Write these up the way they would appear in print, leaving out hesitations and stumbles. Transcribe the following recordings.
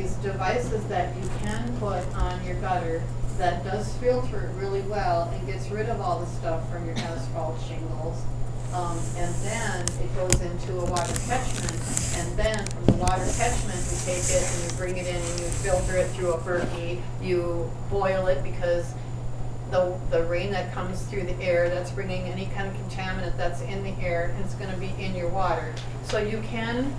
these devices that you can put on your gutter that does filter it really well and gets rid of all the stuff from your asphalt shingles. And then it goes into a water catchment, and then from the water catchment, you take it and you bring it in and you filter it through a Berkey. You boil it because the rain that comes through the air, that's bringing any kind of contaminant that's in the air, and it's going to be in your water. So you can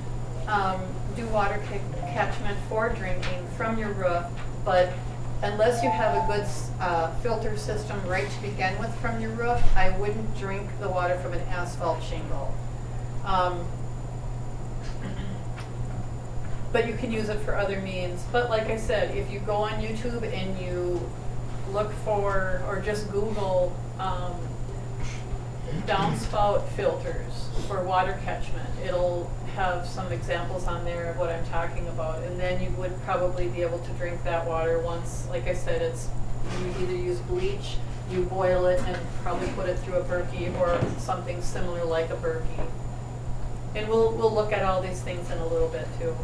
do water catchment for drinking from your roof, but unless you have a good filter system right to begin with from your roof, I wouldn't drink the water from an asphalt shingle. But you can use it for other means. But like I said, if you go on YouTube and you look for, or just Google downspout filters for water catchment, it'll have some examples on there of what I'm talking about, and then you would probably be able to drink that water once, like I said, you either use bleach, you boil it and probably put it through a Berkey or something similar like a Berkey. And we'll look at all these things in a little bit too.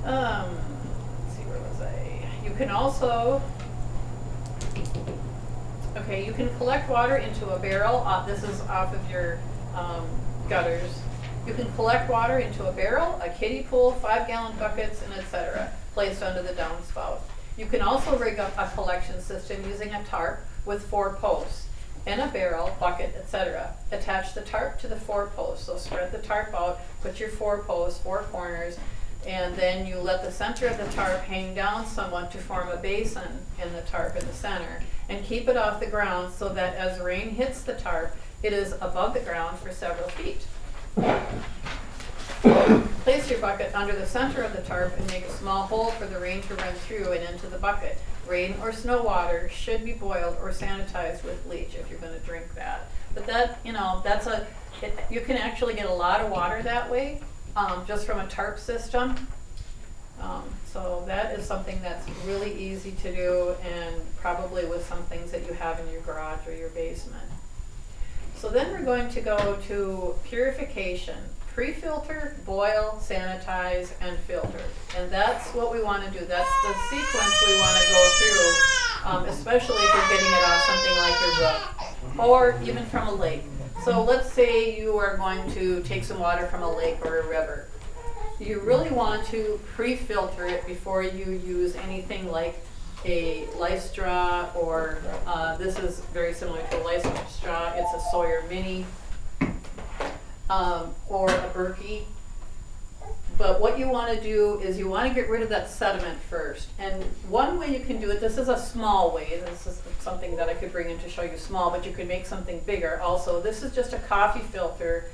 Let's see, where was I? You can also, okay, you can collect water into a barrel. This is off of your gutters. You can collect water into a barrel, a kiddie pool, 5-gallon buckets, and etc. placed under the downspout. You can also rig up a collection system using a tarp with 4 posts and a barrel, bucket, etc. Attach the tarp to the 4 posts. So spread the tarp out, put your 4 posts, 4 corners, and then you let the center of the tarp hang down somewhat to form a basin in the tarp in the center, and keep it off the ground so that as rain hits the tarp, it is above the ground for several feet. Place your bucket under the center of the tarp and make a small hole for the rain to run through and into the bucket. Rain or snow water should be boiled or sanitized with bleach if you're going to drink that. But that, you can actually get a lot of water that way, just from a tarp system. So that is something that's really easy to do, and probably with some things that you have in your garage or your basement. So then we're going to go to purification. Pre-filter, boil, sanitize, and filter. And that's what we want to do. That's the sequence we want to go through, especially if you're getting it off something like your roof, or even from a lake. So let's say you are going to take some water from a lake or a river. You really want to pre-filter it before you use anything like a life straw, or this is very similar to a life straw. It's a Sawyer Mini, or a Berkey. But what you want to do is you want to get rid of that sediment first. And one way you can do it, this is a small way, this is something that I could bring in to show you small, but you could make something bigger also. This is just a coffee filter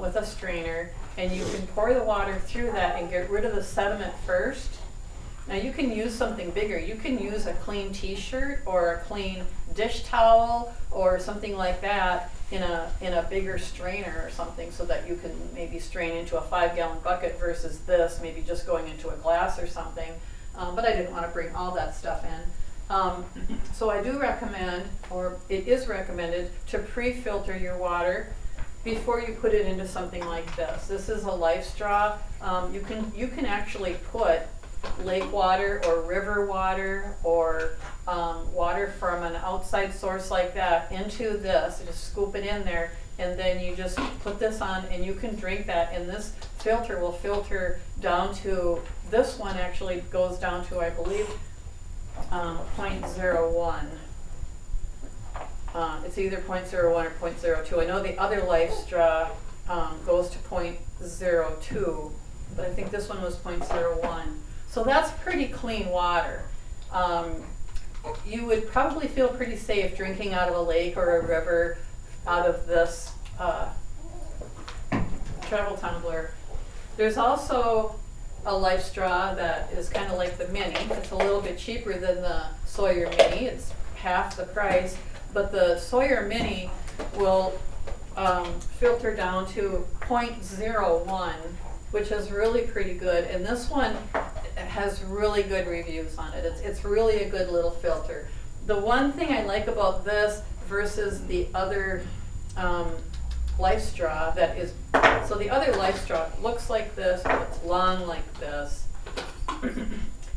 with a strainer, and you can pour the water through that and get rid of the sediment first. Now you can use something bigger. You can use a clean t-shirt or a clean dish towel or something like that in a bigger strainer or something, so that you can maybe strain into a 5-gallon bucket versus this maybe just going into a glass or something. But I didn't want to bring all that stuff in. So I do recommend, or it is recommended, to pre-filter your water before you put it into something like this. This is a life straw. You can actually put lake water or river water or water from an outside source like that into this. You just scoop it in there, and then you just put this on and you can drink that, and this filter will filter down to, this one actually goes down to, I believe, 0.01. It's either 0.01 or 0.02. I know the other life straw goes to 0.02, but I think this one was 0.01. So that's pretty clean water. You would probably feel pretty safe drinking out of a lake or a river out of this travel tumbler. There's also a life straw that is kind of like the Mini. It's a little bit cheaper than the Sawyer Mini. It's half the price, but the Sawyer Mini will filter down to 0.01, which is really pretty good. And this one has really good reviews on it. It's really a good little filter. The one thing I like about this versus the other life straw that is, so the other life straw looks like this, but it's It's long like this.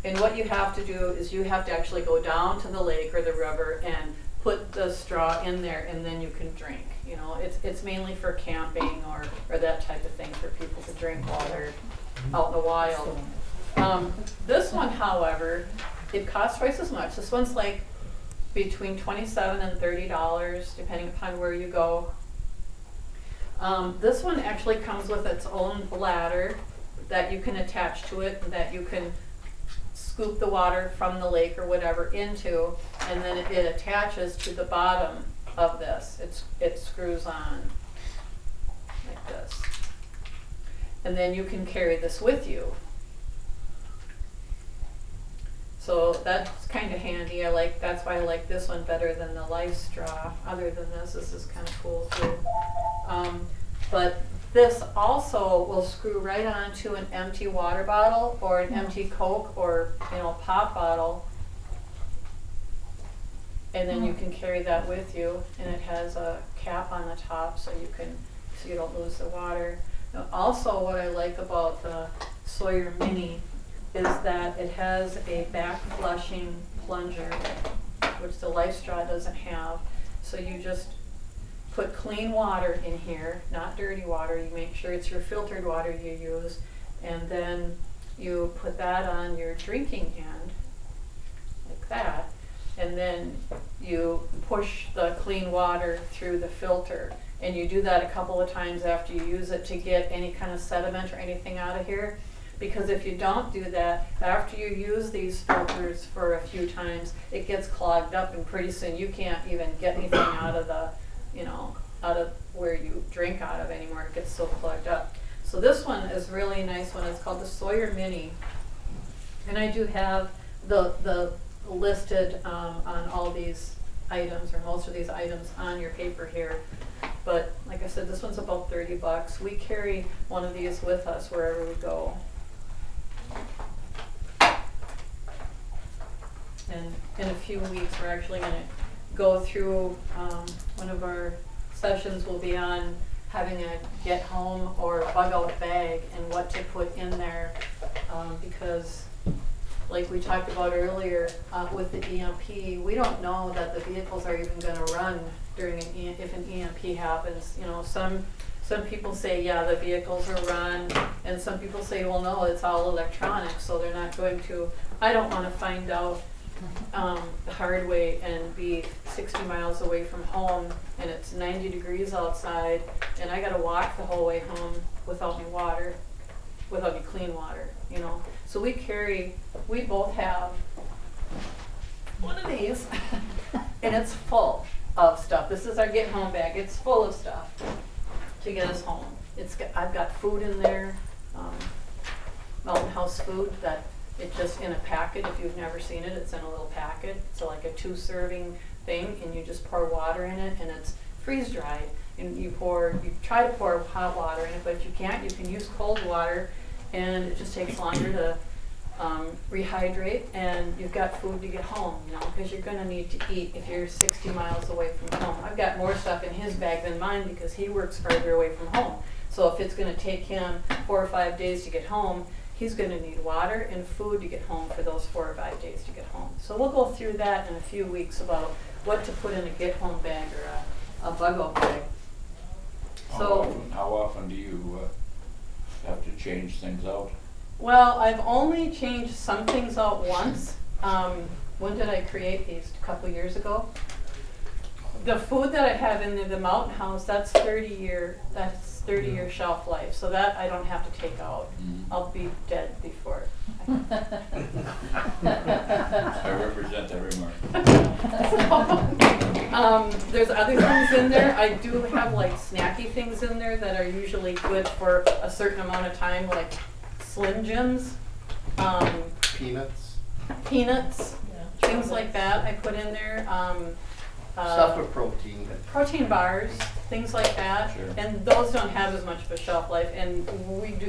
And what you have to do is you have to actually go down to the lake or the river and put the straw in there, and then you can drink. You know, it's mainly for camping or that type of thing, for people to drink while they're out in the wild. This one, however, it costs twice as much. This one's like between $27 and $30, depending upon where you go. This one actually comes with its own bladder that you can attach to it, and that you can scoop the water from the lake or whatever into, and then it attaches to the bottom of this. It screws on like this. And then you can carry this with you. So that's kind of handy. That's why I like this one better than the life straw. Other than this is kind of cool too. But this also will screw right onto an empty water bottle or an empty Coke or pop bottle, and then you can carry that with you. And it has a cap on the top so you don't lose the water. Now, also, what I like about the Sawyer Mini is that it has a back flushing plunger, which the life straw doesn't have. So you just put clean water in here, not dirty water. You make sure it's your filtered water you use, and then you put that on your drinking end, like that, and then you push the clean water through the filter. And you do that a couple of times after you use it to get any kind of sediment or anything out of here. Because if you don't do that, after you use these filters for a few times, it gets clogged up, and pretty soon you can't even get anything out of the out of where you drink out of anymore. It gets so clogged up. So this one is really a nice one. It's called the Sawyer Mini. And I do have the listed on all these items, or most of these items, on your paper here. But like I said, this one's about $30. We carry one of these with us wherever we go. And in a few weeks, we're actually going to go through one of our sessions will be on having a get home or bug out bag and what to put in there, because like we talked about earlier with the EMP, we don't know that the vehicles are even going to run during if an EMP happens. Some people say, yeah, the vehicles are run, and some people say, well, no, it's all electronic, so they're not going to. I don't want to find out the hard way and be 60 miles away from home, and it's 90 degrees outside, and I got to walk the whole way home without any water, without any clean water, So we both have one of these, and it's full of stuff. This is our get home bag. It's full of stuff to get us home. I've got food in there, Mountain House food that it's just in a packet. If you've never seen it, it's in a little packet. It's like a 2-serving thing, and you just pour water in it, and it's freeze dried. And you try to pour hot water in it, but if you can't, you can use cold water, and it just takes longer to rehydrate, and you've got food to get home, because you're going to need to eat if you're 60 miles away from home. I've got more stuff in his bag than mine because he works farther away from home. So if it's going to take him 4 or 5 days to get home, he's going to need water and food to get home for those 4 or 5 days to get home. So we'll go through that in a few weeks about what to put in a get home bag or a bug out bag. So how often do you have to change things out? Well, I've only changed some things out once. When did I create these? A couple years ago. The food that I have in the Mountain House, that's 30-year shelf life. So that I don't have to take out. I'll be dead before. I represent that remark. There's other things in there. I do have like snacky things in there that are usually good for a certain amount of time, like Slim Jims, peanuts, things like that I put in there. Stuff with protein. Protein bars, things like that. Sure. And those don't have as much of a shelf life. And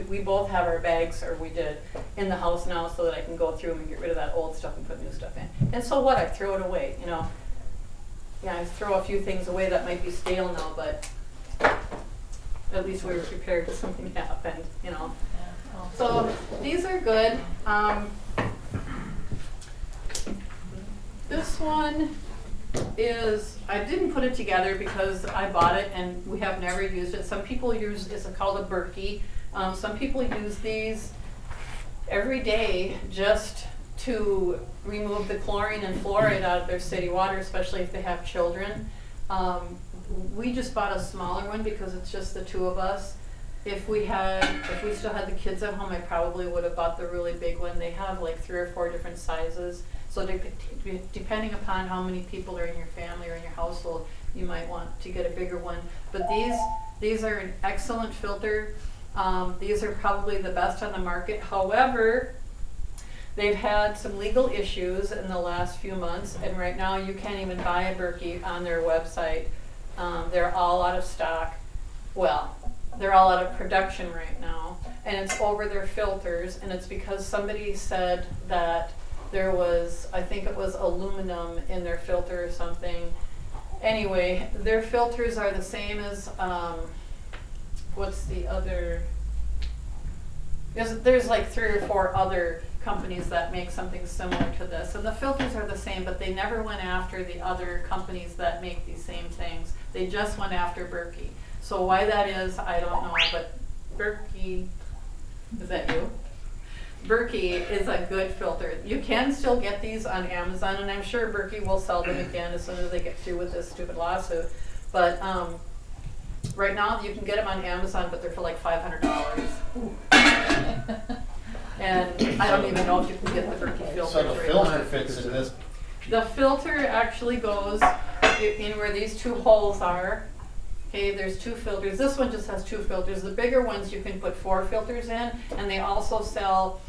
we both have our bags, or we did, in the house now, so that I can go through them and get rid of that old stuff and put new stuff in. And so what? I throw it away, Yeah, I throw a few things away that might be stale now, but at least we were prepared if something happened, So these are good. This one is, I didn't put it together because I bought it and we have never used it. Some people use, it's called a Berkey. Some people use these every day just to remove the chlorine and fluoride out of their city water, especially if they have children. We just bought a smaller one because it's just the two of us. If we still had the kids at home, I probably would have bought the really big one. They have like 3 or 4 different sizes. So depending upon how many people are in your family or in your household, you might want to get a bigger one. But these are an excellent filter. These are probably the best on the market. However, they've had some legal issues in the last few months, and right now you can't even buy a Berkey on their website. They're all out of stock. Well, they're all out of production right now, and it's over their filters, and it's because somebody said that there was, I think it was aluminum in their filter or something. Anyway, their filters are the same as, what's the other, there's like 3 or 4 other companies that make something similar to this, and the filters are the same, but they never went after the other companies that make these same things. They just went after Berkey. So why that is, I don't know, but Berkey, is that you? Berkey is a good filter. You can still get these on Amazon, and I'm sure Berkey will sell them again as soon as they get through with this stupid lawsuit. But right now you can get them on Amazon, but they're for like $500. And I don't even know if you can get the Berkey filters. So the right filter now. fits in this. The filter actually goes in where these 2 holes are. Okay, there's 2 filters. This one just has 2 filters. The bigger ones you can put 4 filters in, and they also sell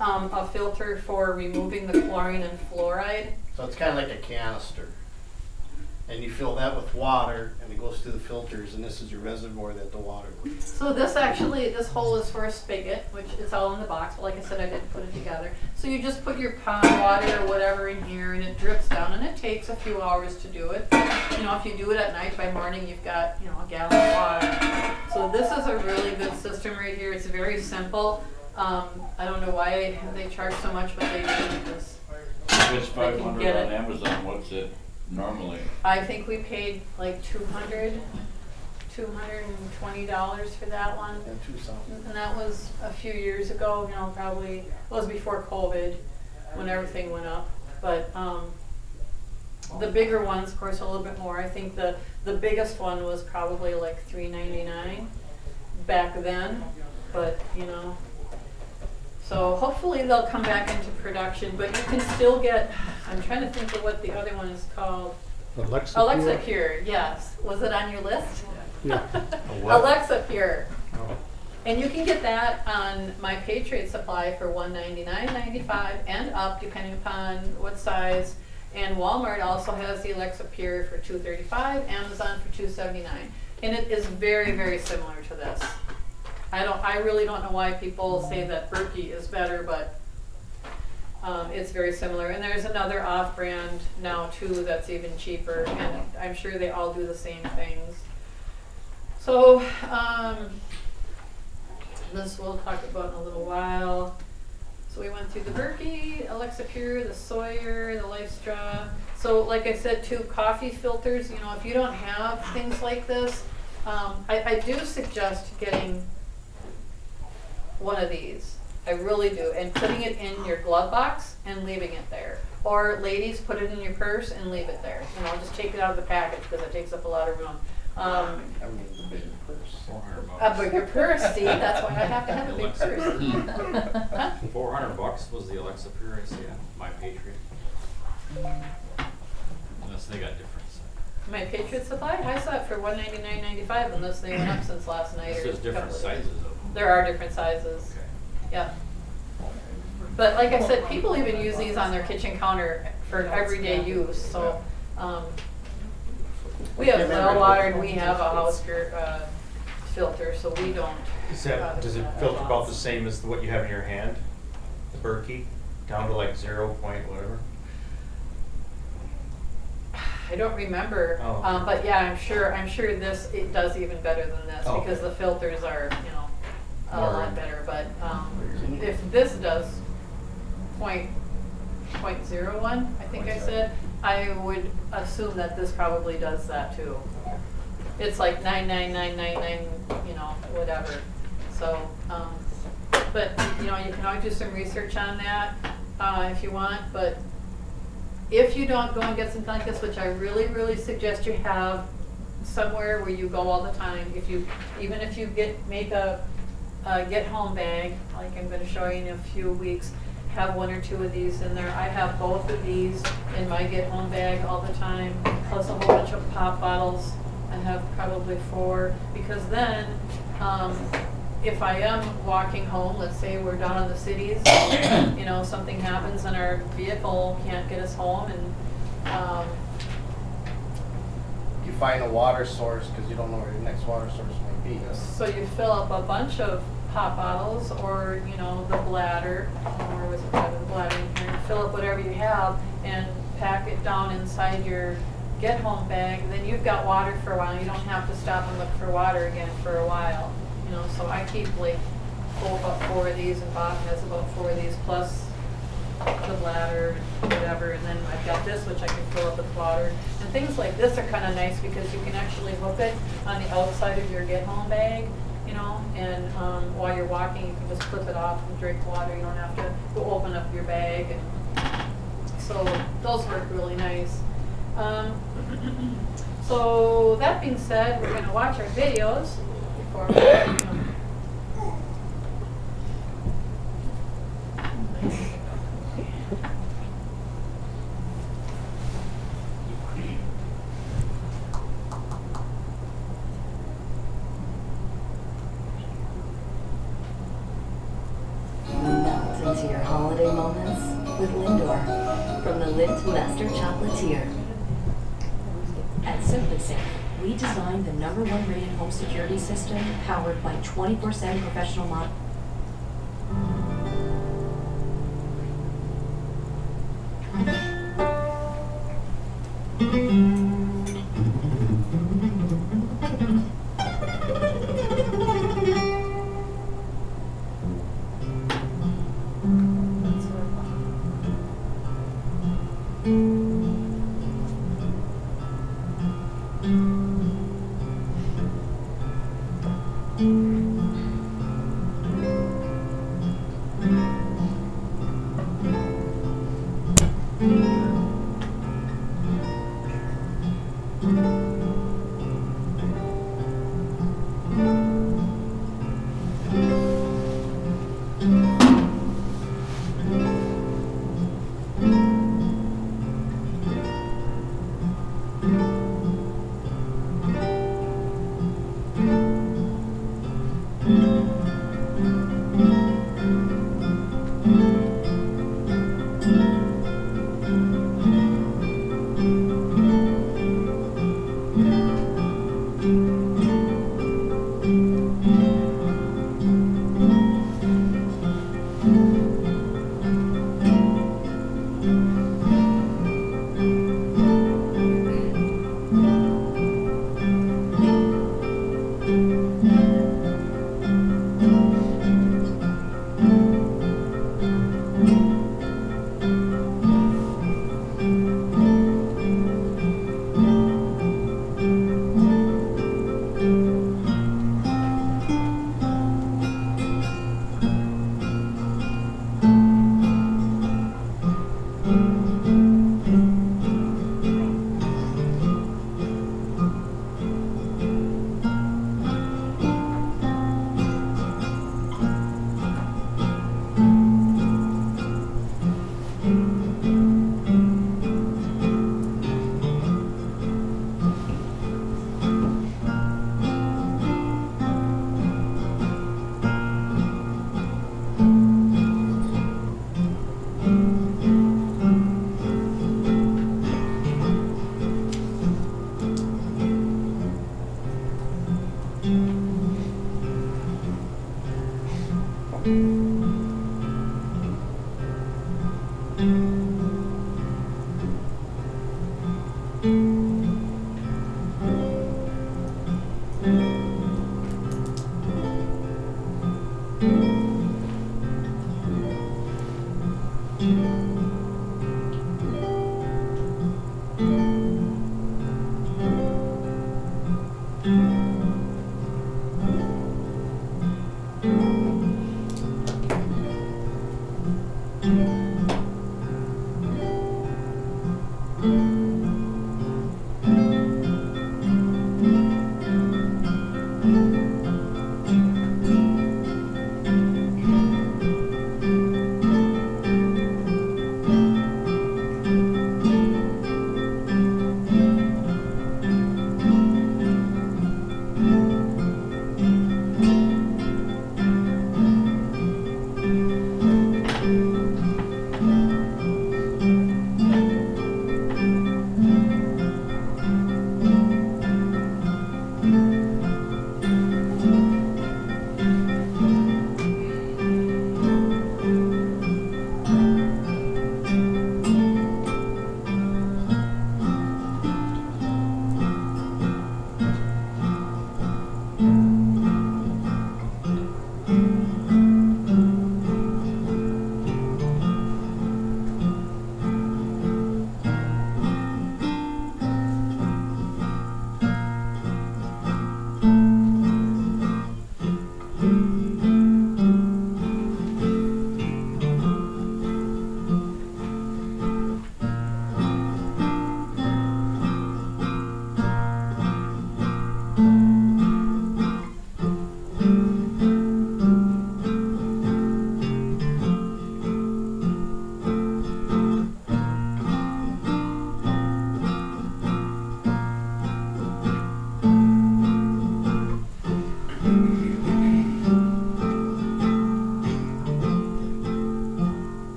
a filter for removing the chlorine and fluoride. So it's kind of like a canister. And you fill that with water, and it goes through the filters, and this is your reservoir that the water would. So this actually, this hole is for a spigot, which it's all in the box, but like I said, I didn't put it together. So you just put your pond water or whatever in here, and it drips down, and it takes a few hours to do it. You know, if you do it at night, by morning you've got, you know, a gallon of water. So this is a really good system right here. It's very simple. I don't know why they charge so much, but they do this. If it's They can $500 get on it. Amazon, what's it normally? I think we paid like $220 for that one. And 2 something. And that was a few years ago, you know, probably, it was before COVID, when everything went up. But the bigger ones, of course, a little bit more. I think the biggest one was probably like $3.99 back then, but you know. So hopefully they'll come back into production, but you can still get, I'm trying to think of what the other one is called. Alexa Pure, yes. Was it on your list? Yeah. Alexa Pure. Oh. And you can get that on my Patriot Supply for $199.95 and up, depending upon what size. And Walmart also has the Alexa Pure for $235, Amazon for $279. And it is very, very similar to this. I really don't know why people say that Berkey is better, but it's very similar. And there's another off-brand now too that's even cheaper, and I'm sure they all do the same things. So this we'll talk about in a little while. So we went through the Berkey, Alexa Pure, the Sawyer, the Life Straw. So like I said, 2 coffee filters. You know, if you don't have things like this, I do suggest getting one of these. I really do. And putting it in your glove box and leaving it there. Or ladies, put it in your purse and leave it there. You know, just take it out of the package because it takes up a lot of room. I mean, the bigger purse. A bigger purse, see, that's why I have to have a big purse. Huh? $400 was the Alexa Pure I see on My Patriot. Unless they got different stuff. My Patriot Supply, I saw it for $199.95 unless they went up since last night. There's or different couple of sizes days. of them. There are different sizes. Okay. Yep. But like I said, people even use these on their kitchen counter for everyday use. So we have well water and we have a house filter, so we don't. Does it filter about the same as what you have in your hand, the Berkey, down to like 0 point whatever? I don't remember, Oh. but yeah, I'm sure it does even better than this Oh, because okay. the filters are, you know, a More lot in- better. But if this does point 0.01, I think I said, I would assume that this probably does that too. It's like 99999, you know, whatever. So, but you know, you can always do some research on that if you want. But if you don't go and get something like this, which I really, really suggest you have somewhere where you go all the time. Even if you make a get home bag, like I'm going to show you in a few weeks, have 1 or 2 of these in there. I have both of these in my get home bag all the time, plus a whole bunch of pop bottles. I have probably 4, because then if I am walking home, let's say we're down in the cities, you know, something happens and our vehicle can't get us home, and You find a water source because you don't know where your next water source might be. so you fill up a bunch of pop bottles, or you know, the bladder, or was it the bladder in here? Fill up whatever you have and pack it down inside your get home bag. Then you've got water for a while. You don't have to stop and look for water again for a while. You know, so I keep like about 4 of these, and Bob has about 4 of these plus the bladder, whatever, and then I've got this which I can fill up with water. And things like this are kind of nice because you can actually hook it on the outside of your get home bag, you know, and while you're walking you can just clip it off and drink water. You don't have to go open up your bag, and so those work really nice. So that being said, we're going to watch our videos before we melt into your holiday moments with Lindor from the Lindt Master Chocolatier. At SimpliSafe, we designed the #1 rated home security system powered by 24/7 professional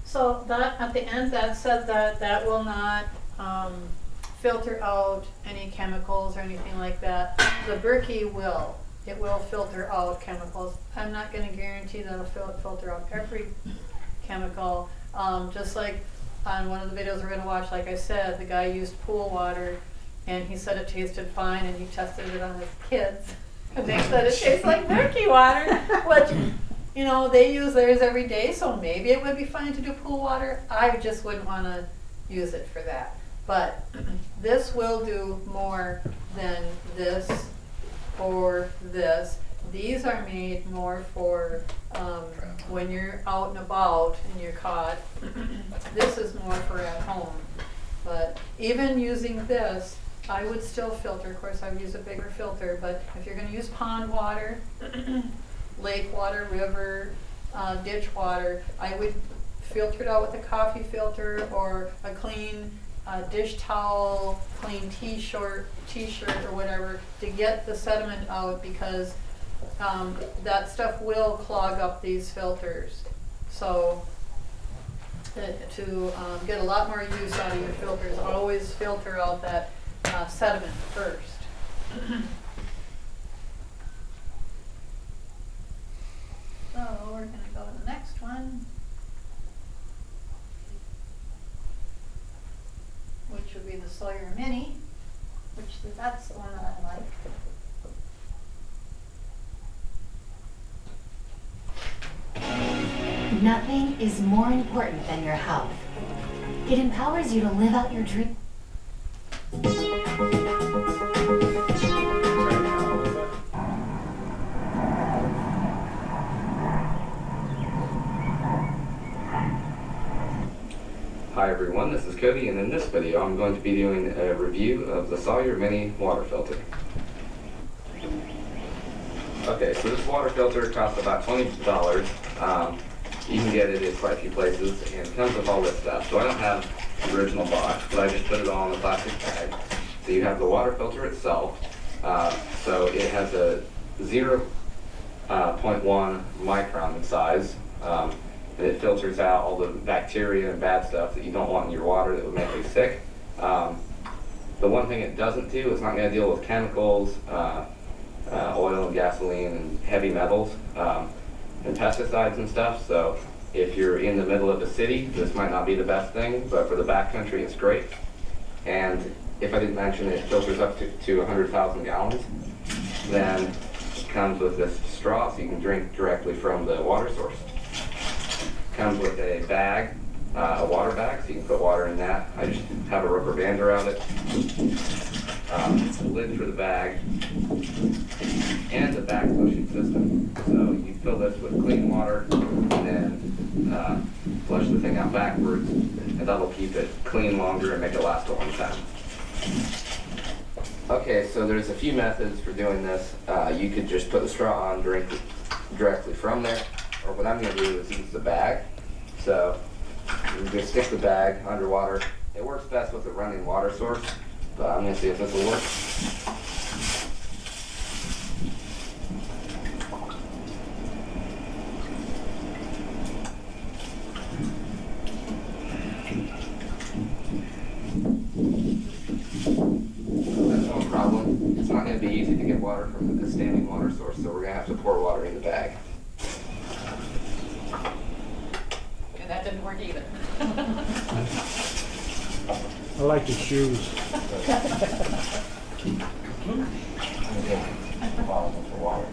So that, at the end, that said that that will not filter out any chemicals or anything like that. The Berkey will. It will filter out chemicals. I'm not going to guarantee that it'll filter out every chemical. Just like on one of the videos we're going to watch, like I said, the guy used pool water and he said it tasted fine, and he tested it on his kids and they said it tastes like Berkey water, which, you know, they use theirs every day, so maybe it would be fine to do pool water. I just wouldn't want to use it for that. But this will do more than this or this. These are made more for when you're out and about and you're caught. This is more for at home. But even using this, I would still filter. Of course, I would use a bigger filter, but if you're going to use pond water, lake water, river, ditch water, I would filter it out with a coffee filter or a clean dish towel, clean t-shirt or whatever to get the sediment out, because that stuff will clog up these filters. So to get a lot more use out of your filters, always filter out that sediment first. So we're going to go to the next one, which would be the Sawyer Mini, that's the one that I like. Nothing is more important than your health. It empowers you to live out your dream. Hi everyone, this is Cody, and in this video I'm going to be doing a review of the Sawyer Mini water filter. Okay, so this water filter costs about $20. You can get it at quite a few places, and it comes with all this stuff. So I don't have the original box, but I just put it all in a plastic bag. So you have the water filter itself. So it has a 0.1 micron in size. And it filters out all the bacteria and bad stuff that you don't want in your water that would make you sick. The one thing it doesn't do, it's not going to deal with chemicals, oil and gasoline and heavy metals, and pesticides and stuff. So if you're in the middle of the city, this might not be the best thing, but for the backcountry it's great. And if I didn't mention it filters up to 100,000 gallons, then it comes with this straw so you can drink directly from the water source. comes with a bag, a water bag, so you can put water in that. I just have a rubber band around it. A lid for the bag, and a back flushing system. So you fill this with clean water, and then flush the thing out backwards, and that'll keep it clean longer and make it last a long time. Okay, so there's a few methods for doing this. You could just put the straw on, drink directly from there, or what I'm going to do is use the bag. So you just stick the bag underwater. It works best with a running water source, but I'm going to see if this will work. That's no problem. It's not going to be easy to get water from the standing water source, so we're going to have to pour water in the bag. And that didn't work either. I like your shoes. Bottle for water.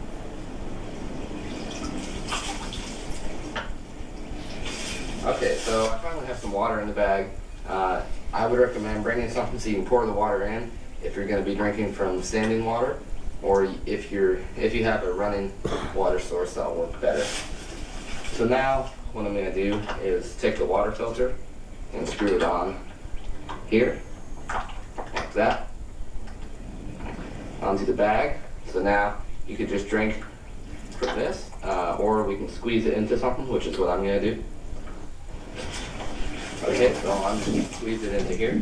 Okay, so I finally have some water in the bag. I would recommend bringing something so you can pour the water in if you're going to be drinking from standing water, or if you have a running water source, that'll work better. So now what I'm going to do is take the water filter and screw it on here, like that, onto the bag. So now you could just drink from this, or we can squeeze it into something, which is what I'm going to do. Okay, so I'm just going to squeeze it into here.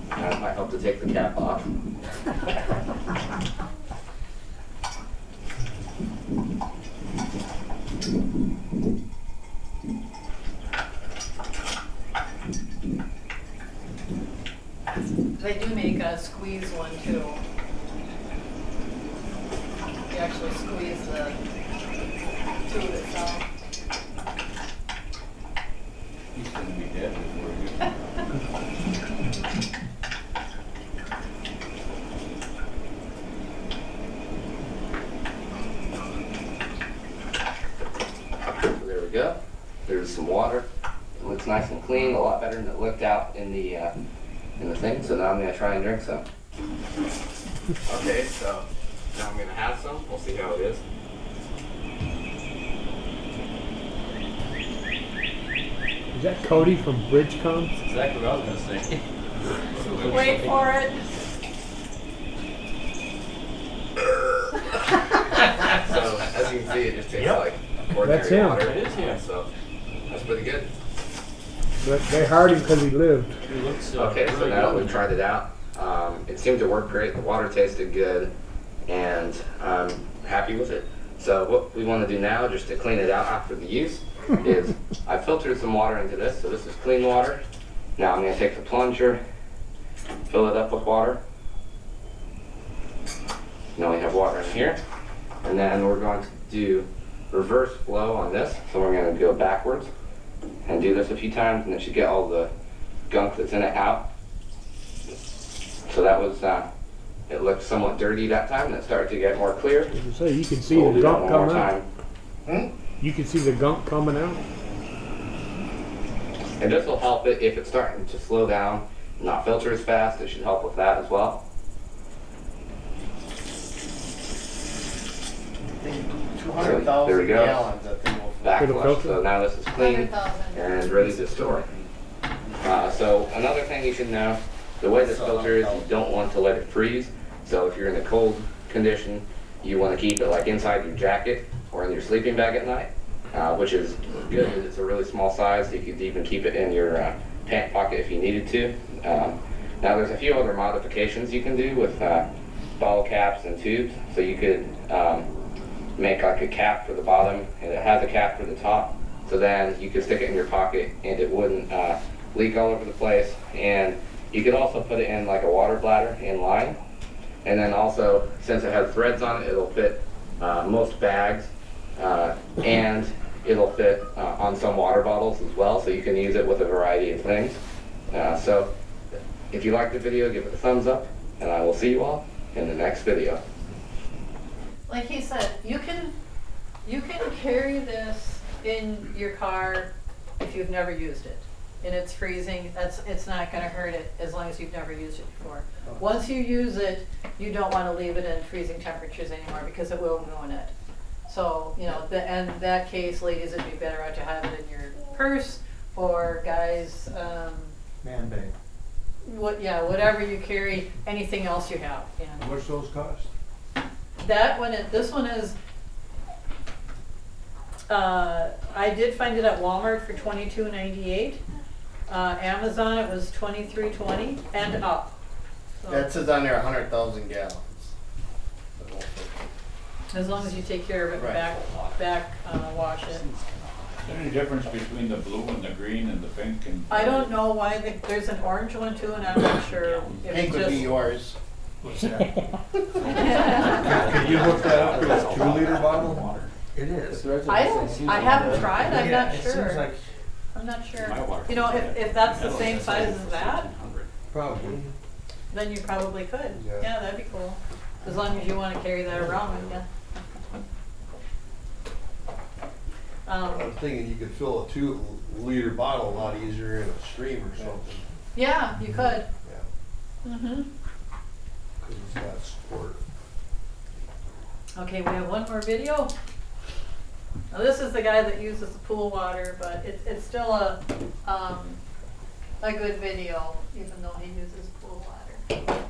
That might help to take the cap off. They do make a squeeze one too. You actually squeeze the tube itself. He's gonna be dead before you. So there we go. There's some water. It looks nice and clean, a lot better than it looked out in the thing. So now I'm gonna try and drink some. Okay, so now I'm gonna have some. We'll see how it is. Is that Cody from Bridgecom? That's exactly what I was gonna say. Wait for it. So as you can see, it just tastes like ordinary That's him. water. It is him. So that's pretty good. But they hired him because he lived. It looks Okay, so really now that good. we've tried it out, it seemed to work great. The water tasted good, and I'm happy with it. So what we want to do now, just to clean it out after the use, is I filtered some water into this. So this is clean water. Now I'm going to take the plunger, fill it up with water. Now we have water in here, and then we're going to do reverse flow on this. So we're going to go backwards and do this a few times, and it should get all the gunk that's in it out. So that was, it looked somewhat dirty that time, and it started to get more clear. As you say, you can see So we'll the do that gunk one more coming out. time. You can see the gunk coming out. And this will help it if it's starting to slow down, not filter as fast. It should help with that as well. There we 200,000 go. gallons that thing will fill. Back It'll flush. filter? So now this is clean 100,000. and ready to store. So another thing you should know, the way this filter is, you don't want to let it freeze. So if you're in a cold condition, you want to keep it like inside your jacket or in your sleeping bag at night, which is good. It's a really small size. You could even keep it in your pant pocket if you needed to. Now there's a few other modifications you can do with bottle caps and tubes. So you could make like a cap for the bottom, and it has a cap for the top. So then you could stick it in your pocket and it wouldn't leak all over the place. And you could also put it in like a water bladder in line. And then also, since it has threads on it, it'll fit most bags, and it'll fit on some water bottles as well, so you can use it with a variety of things. So if you liked the video, give it a thumbs up, and I will see you all in the next video. Like he said, you can carry this in your car if you've never used it and it's freezing, it's not gonna hurt it as long as you've never used it before. Once you use it, you don't wanna leave it in freezing temperatures anymore because it will ruin it. So, you know, in that case, ladies, it'd be better out to have it in your purse, or guys, Man bag. whatever you carry, anything else you have. How much those cost? This one is, I did find it at Walmart for $22.98. Amazon, it was $23.20 and up. So, That says on there 100,000 gallons. as long as you take care of it, Right. wash it. Is there any difference between the blue and the green and the pink and? I don't know why, there's an orange one too, and I'm not sure if Pink it's would be just. yours. What's that? Can you look that up to a 2-liter bottle? It is. I haven't tried, I'm not It seems sure. like I'm not sure. My water You know, comes if that's the same size as that, 1,600. Probably. then you probably could. Yeah. Yeah, that'd be cool. As long as you wanna carry that around with you. I'm thinking you could fill a 2-liter bottle a lot easier in a stream or something. Yeah, you could. Yeah, Mm-hmm. because it's got support. Okay, we have one more video. Now this is the guy that uses the pool water, but it's still a good video, even though he uses pool water.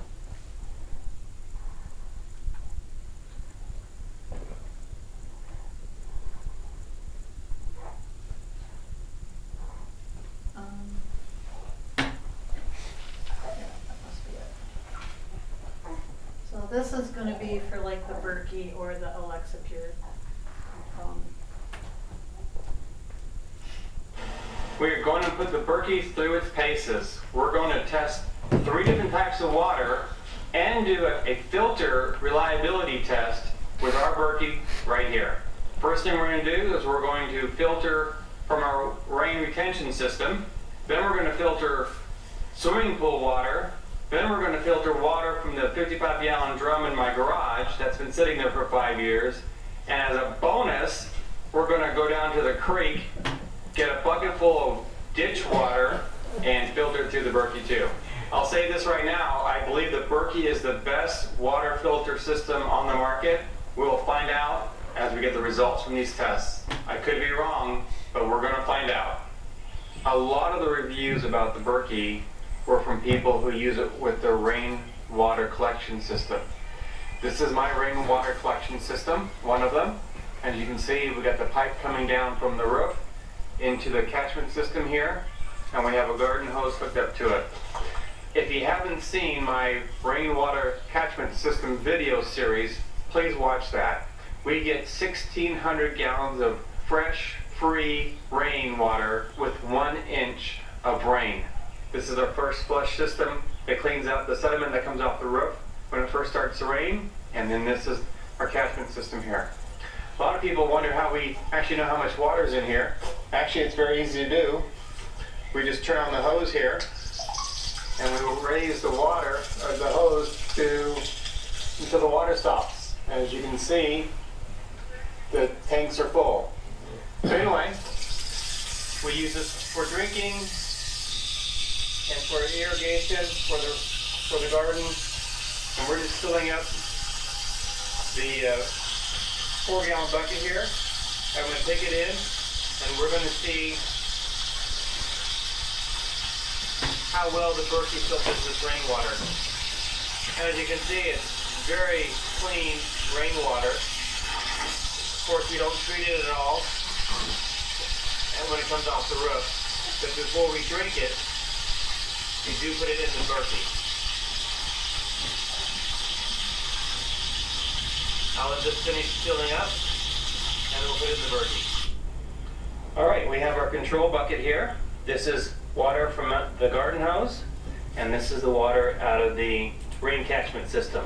Yeah, that must be it. So this is gonna be for like the Berkey or the Alexa Pure. We're going to put the Berkey through its paces. We're going to test 3 different types of water and do a filter reliability test with our Berkey right here. First thing we're going to do is we're going to filter from our rain retention system. Then we're going to filter swimming pool water. Then we're going to filter water from the 55-gallon drum in my garage that's been sitting there for 5 years. And as a bonus, we're going to go down to the creek, get a bucket full of ditch water, and filter through the Berkey too. I'll say this right now, I believe that Berkey is the best water filter system on the market. We'll find out as we get the results from these tests. I could be wrong, but we're going to find out. A lot of the reviews about the Berkey were from people who use it with their rainwater collection system. This is my rainwater collection system, one of them. As you can see, we got the pipe coming down from the roof into the catchment system here, and we have a garden hose hooked up to it. If you haven't seen my rainwater catchment system video series, please watch that. We get 1,600 gallons of fresh, free rainwater with 1 inch of rain. This is our first flush system. It cleans out the sediment that comes off the roof when it first starts to rain, and then this is our catchment system here. A lot of people wonder how we actually know how much water is in here. Actually, it's very easy to do. We just turn on the hose here, and we will raise the water, or the hose, until the water stops. As you can see, the tanks are full. So anyway, we use this for drinking and for irrigation for the garden, and we're just filling up the 4-gallon bucket here. I'm going to take it in, and we're going to see how well the Berkey filters this rainwater. And as you can see, it's very clean rainwater. Of course, we don't treat it at all, and when it comes off the roof. But before we drink it, we do put it in the Berkey. I'll let this finish filling up, and we'll put it in the Berkey. All right, we have our control bucket here. This is water from the garden hose, and this is the water out of the rain catchment system.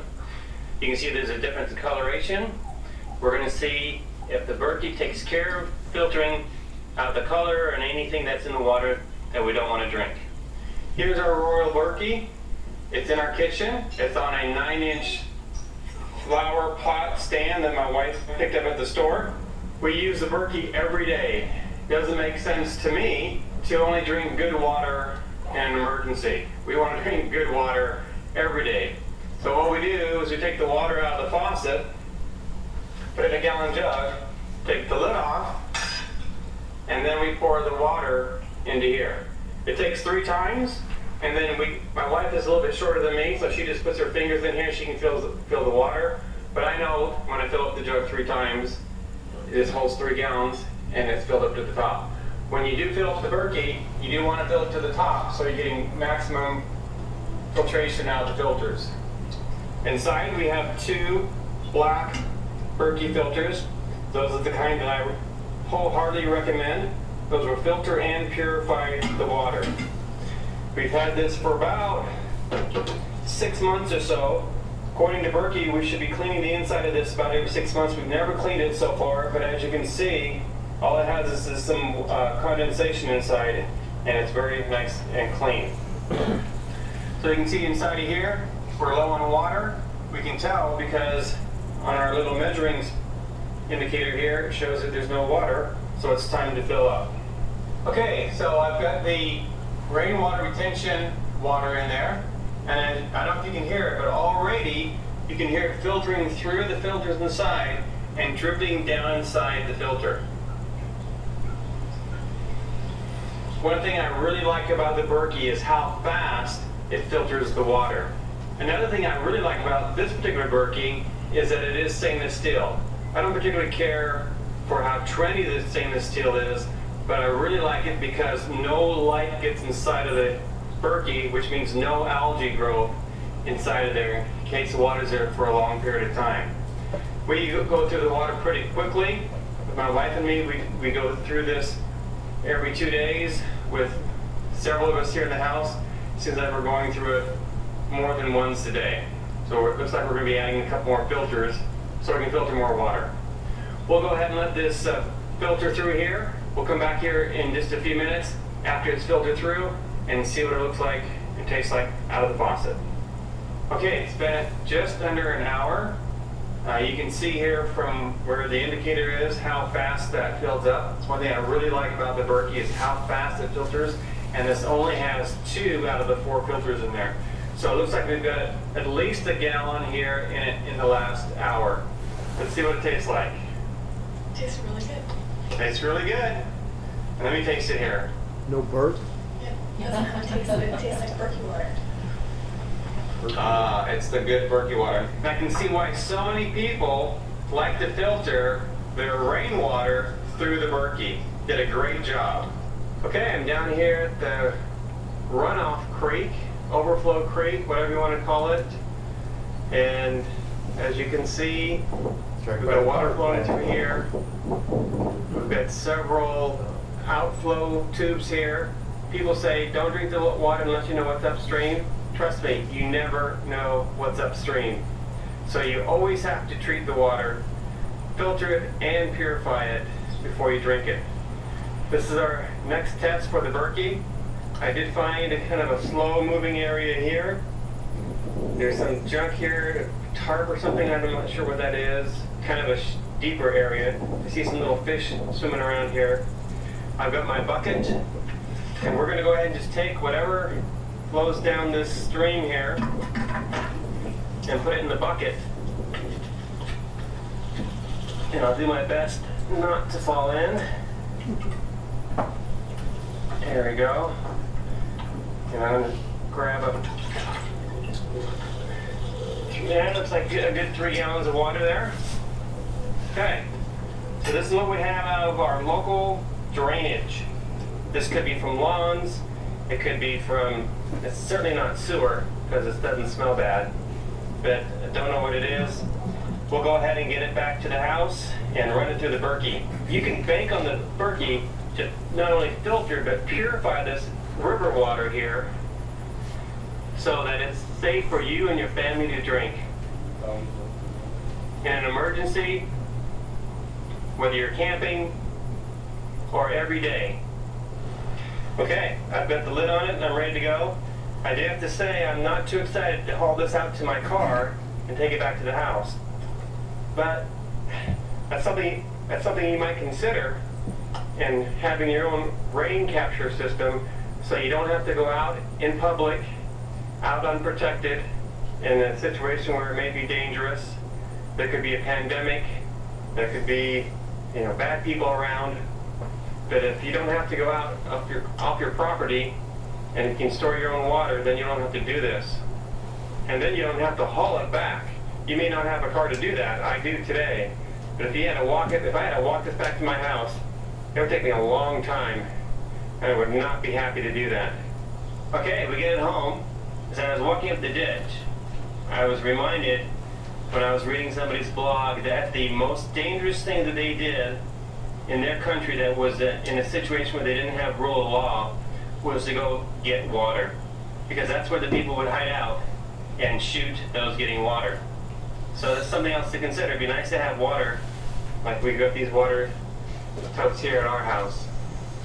You can see there's a difference in coloration. We're going to see if the Berkey takes care of filtering out the color and anything that's in the water that we don't want to drink. Here's our Royal Berkey. It's in our kitchen. It's on a 9-inch flower pot stand that my wife picked up at the store. We use the Berkey every day. Doesn't make sense to me to only drink good water in an emergency. We want to drink good water every day. So what we do is we take the water out of the faucet, put it in a gallon jug, take the lid off, and then we pour the water into here. It takes 3 times, and then my wife is a little bit shorter than me, so she just puts her fingers in here, she can fill the water. But I know when I fill up the jug 3 times, this holds 3 gallons, and it's filled up to the top. When you do fill up the Berkey, you do want to fill it to the top, so you're getting maximum filtration out of the filters. Inside we have 2 black Berkey filters. Those are the kind that I wholeheartedly recommend. Those will filter and purify the water. We've had this for about 6 months or so. According to Berkey, we should be cleaning the inside of this about every 6 months. We've never cleaned it so far, but as you can see, all it has is some condensation inside, and it's very nice and clean. So you can see inside of here, we're low on water. We can tell because on our little measuring indicator here, it shows that there's no water, so it's time to fill up. Okay, so I've got the rainwater retention water in there, and I don't know if you can hear it, but already you can hear it filtering through the filters inside and dripping down inside the filter. One thing I really like about the Berkey is how fast it filters the water. Another thing I really like about this particular Berkey is that it is stainless steel. I don't particularly care for how trendy the stainless steel is, but I really like it because no light gets inside of the Berkey, which means no algae growth inside of there in case the water's there for a long period of time. We go through the water pretty quickly. With my wife and me, we go through this every 2 days with several of us here in the house. It seems like we're going through it more than once a day. So it looks like we're going to be adding a couple more filters so we can filter more water. We'll go ahead and let this filter through here. We'll come back here in just a few minutes after it's filtered through and see what it looks like and tastes like out of the faucet. Okay, it's been just under an hour. You can see here from where the indicator is how fast that fills up. It's one thing I really like about the Berkey is how fast it filters, and this only has 2 out of the 4 filters in there. So it looks like we've got at least a gallon here in it in the last hour. Let's see what it tastes like. Tastes really good. Tastes really good. And let me taste it here. No burp? Yeah, it tastes like Berkey water. It's the good Berkey water. And I can see why so many people like to filter their rainwater through the Berkey. Did a great job. Okay, I'm down here at the runoff creek, overflow creek, whatever you want to call it. And as you can see, we've got water flowing through here. We've got several outflow tubes here. People say, don't drink the water unless you know what's upstream. Trust me, you never know what's upstream. So you always have to treat the water, filter it, and purify it before you drink it. This is our next test for the Berkey. I did find a kind of a slow moving area here. There's some junk here, tarp or something, I'm not sure what that is. Kind of a deeper area. I see some little fish swimming around here. I've got my bucket, and we're gonna go ahead and just take whatever flows down this stream here and put it in the bucket. And I'll do my best not to fall in. There we go. And I'm gonna grab a, yeah, looks like a good 3 gallons of water there. Okay, so this is what we have out of our local drainage. This could be from lawns, it could be from, it's certainly not sewer, because it doesn't smell bad, but I don't know what it is. We'll go ahead and get it back to the house and run it through the Berkey. You can bank on the Berkey to not only filter, but purify this river water here so that it's safe for you and your family to drink. In an emergency, whether you're camping or every day. Okay, I've got the lid on it and I'm ready to go. I do have to say I'm not too excited to haul this out to my car and take it back to the house. But that's something that's something you might consider, and having your own rain capture system so you don't have to go out in public, out unprotected, in a situation where it may be dangerous. There could be a pandemic, there could be, you know, bad people around. But if you don't have to go out off your property and you can store your own water, then you don't have to do this. And then you don't have to haul it back. You may not have a car to do that. I do today. But if I had to walk this back to my house, it would take me a long time, and I would not be happy to do that. Okay, we get it home. As I was walking up the ditch, I was reminded when I was reading somebody's blog that the most dangerous thing that they did in their country that was in a situation where they didn't have rule of law was to go get water. Because that's where the people would hide out and shoot those getting water. So that's something else to consider. It'd be nice to have water, like we got these water totes here at our house,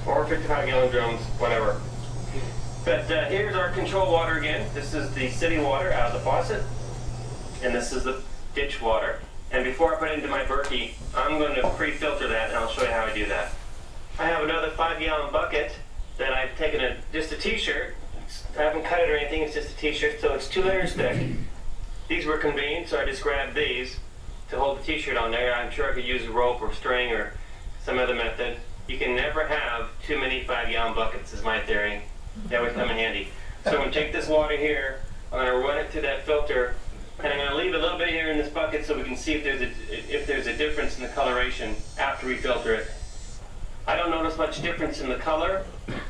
or 55-gallon drums, whatever. But here's our control water again. This is the city water out of the faucet, and this is the ditch water. And before I put it into my Berkey, I'm going to pre-filter that, and I'll show you how I do that. I have another 5-gallon bucket that I've taken just a t-shirt. I haven't cut it or anything, it's just a t-shirt, so it's 2 layers thick. These were convenient, so I just grabbed these to hold the t-shirt on there. I'm sure I could use a rope or string or some other method. You can never have too many 5-gallon buckets, is my theory. They always come in handy. So I'm going to take this water here, I'm going to run it through that filter, and I'm going to leave a little bit here in this bucket so we can see if there's a difference in the coloration after we filter it. I don't notice much difference in the color,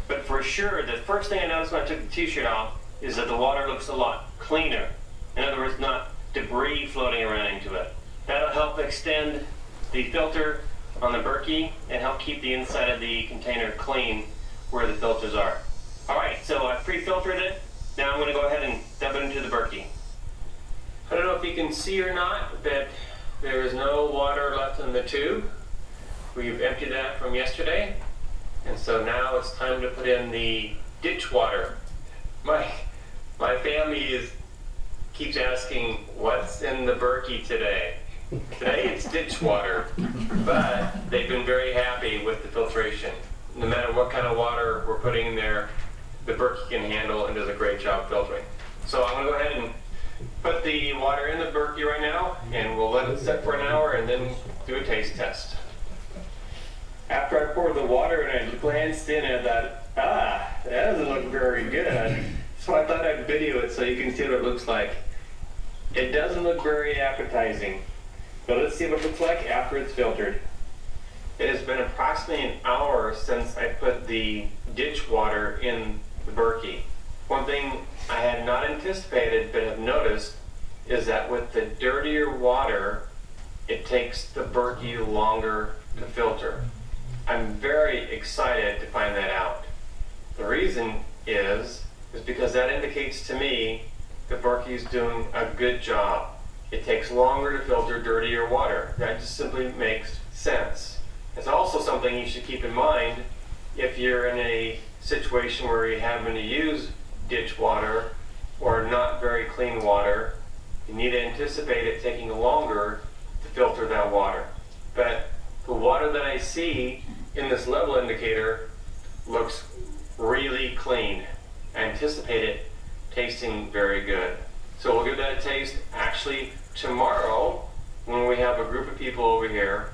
but for sure, the first thing I noticed when I took the t-shirt off is that the water looks a lot cleaner. In other words, not debris floating around into it. That'll help extend the filter on the Berkey and help keep the inside of the container clean where the filters are. All right, so I pre-filtered it. Now I'm going to go ahead and dump it into the Berkey. I don't know if you can see or not, but there is no water left in the tube. We've emptied that from yesterday, and so now it's time to put in the ditch water. My family keeps asking, what's in the Berkey today? Today it's ditch water, but they've been very happy with the filtration. No matter what kind of water we're putting in there, the Berkey can handle and does a great job filtering. So I'm going to go ahead and put the water in the Berkey right now, and we'll let it set for an hour and then do a taste test. After I poured the water in, I glanced in and I thought, that doesn't look very good. So I thought I'd video it so you can see what it looks like. It doesn't look very appetizing, but let's see what it looks like after it's filtered. It has been approximately an hour since I put the ditch water in the Berkey. One thing I had not anticipated but have noticed is that with the dirtier water, it takes the Berkey longer to filter. I'm very excited to find that out. The reason is because that indicates to me the Berkey is doing a good job. It takes longer to filter dirtier water. That just simply makes sense. It's also something you should keep in mind if you're in a situation where you're having to use ditch water or not very clean water. You need to anticipate it taking longer to filter that water. But the water that I see in this level indicator looks really clean. I anticipate it tasting very good. So we'll give that a taste actually tomorrow when we have a group of people over here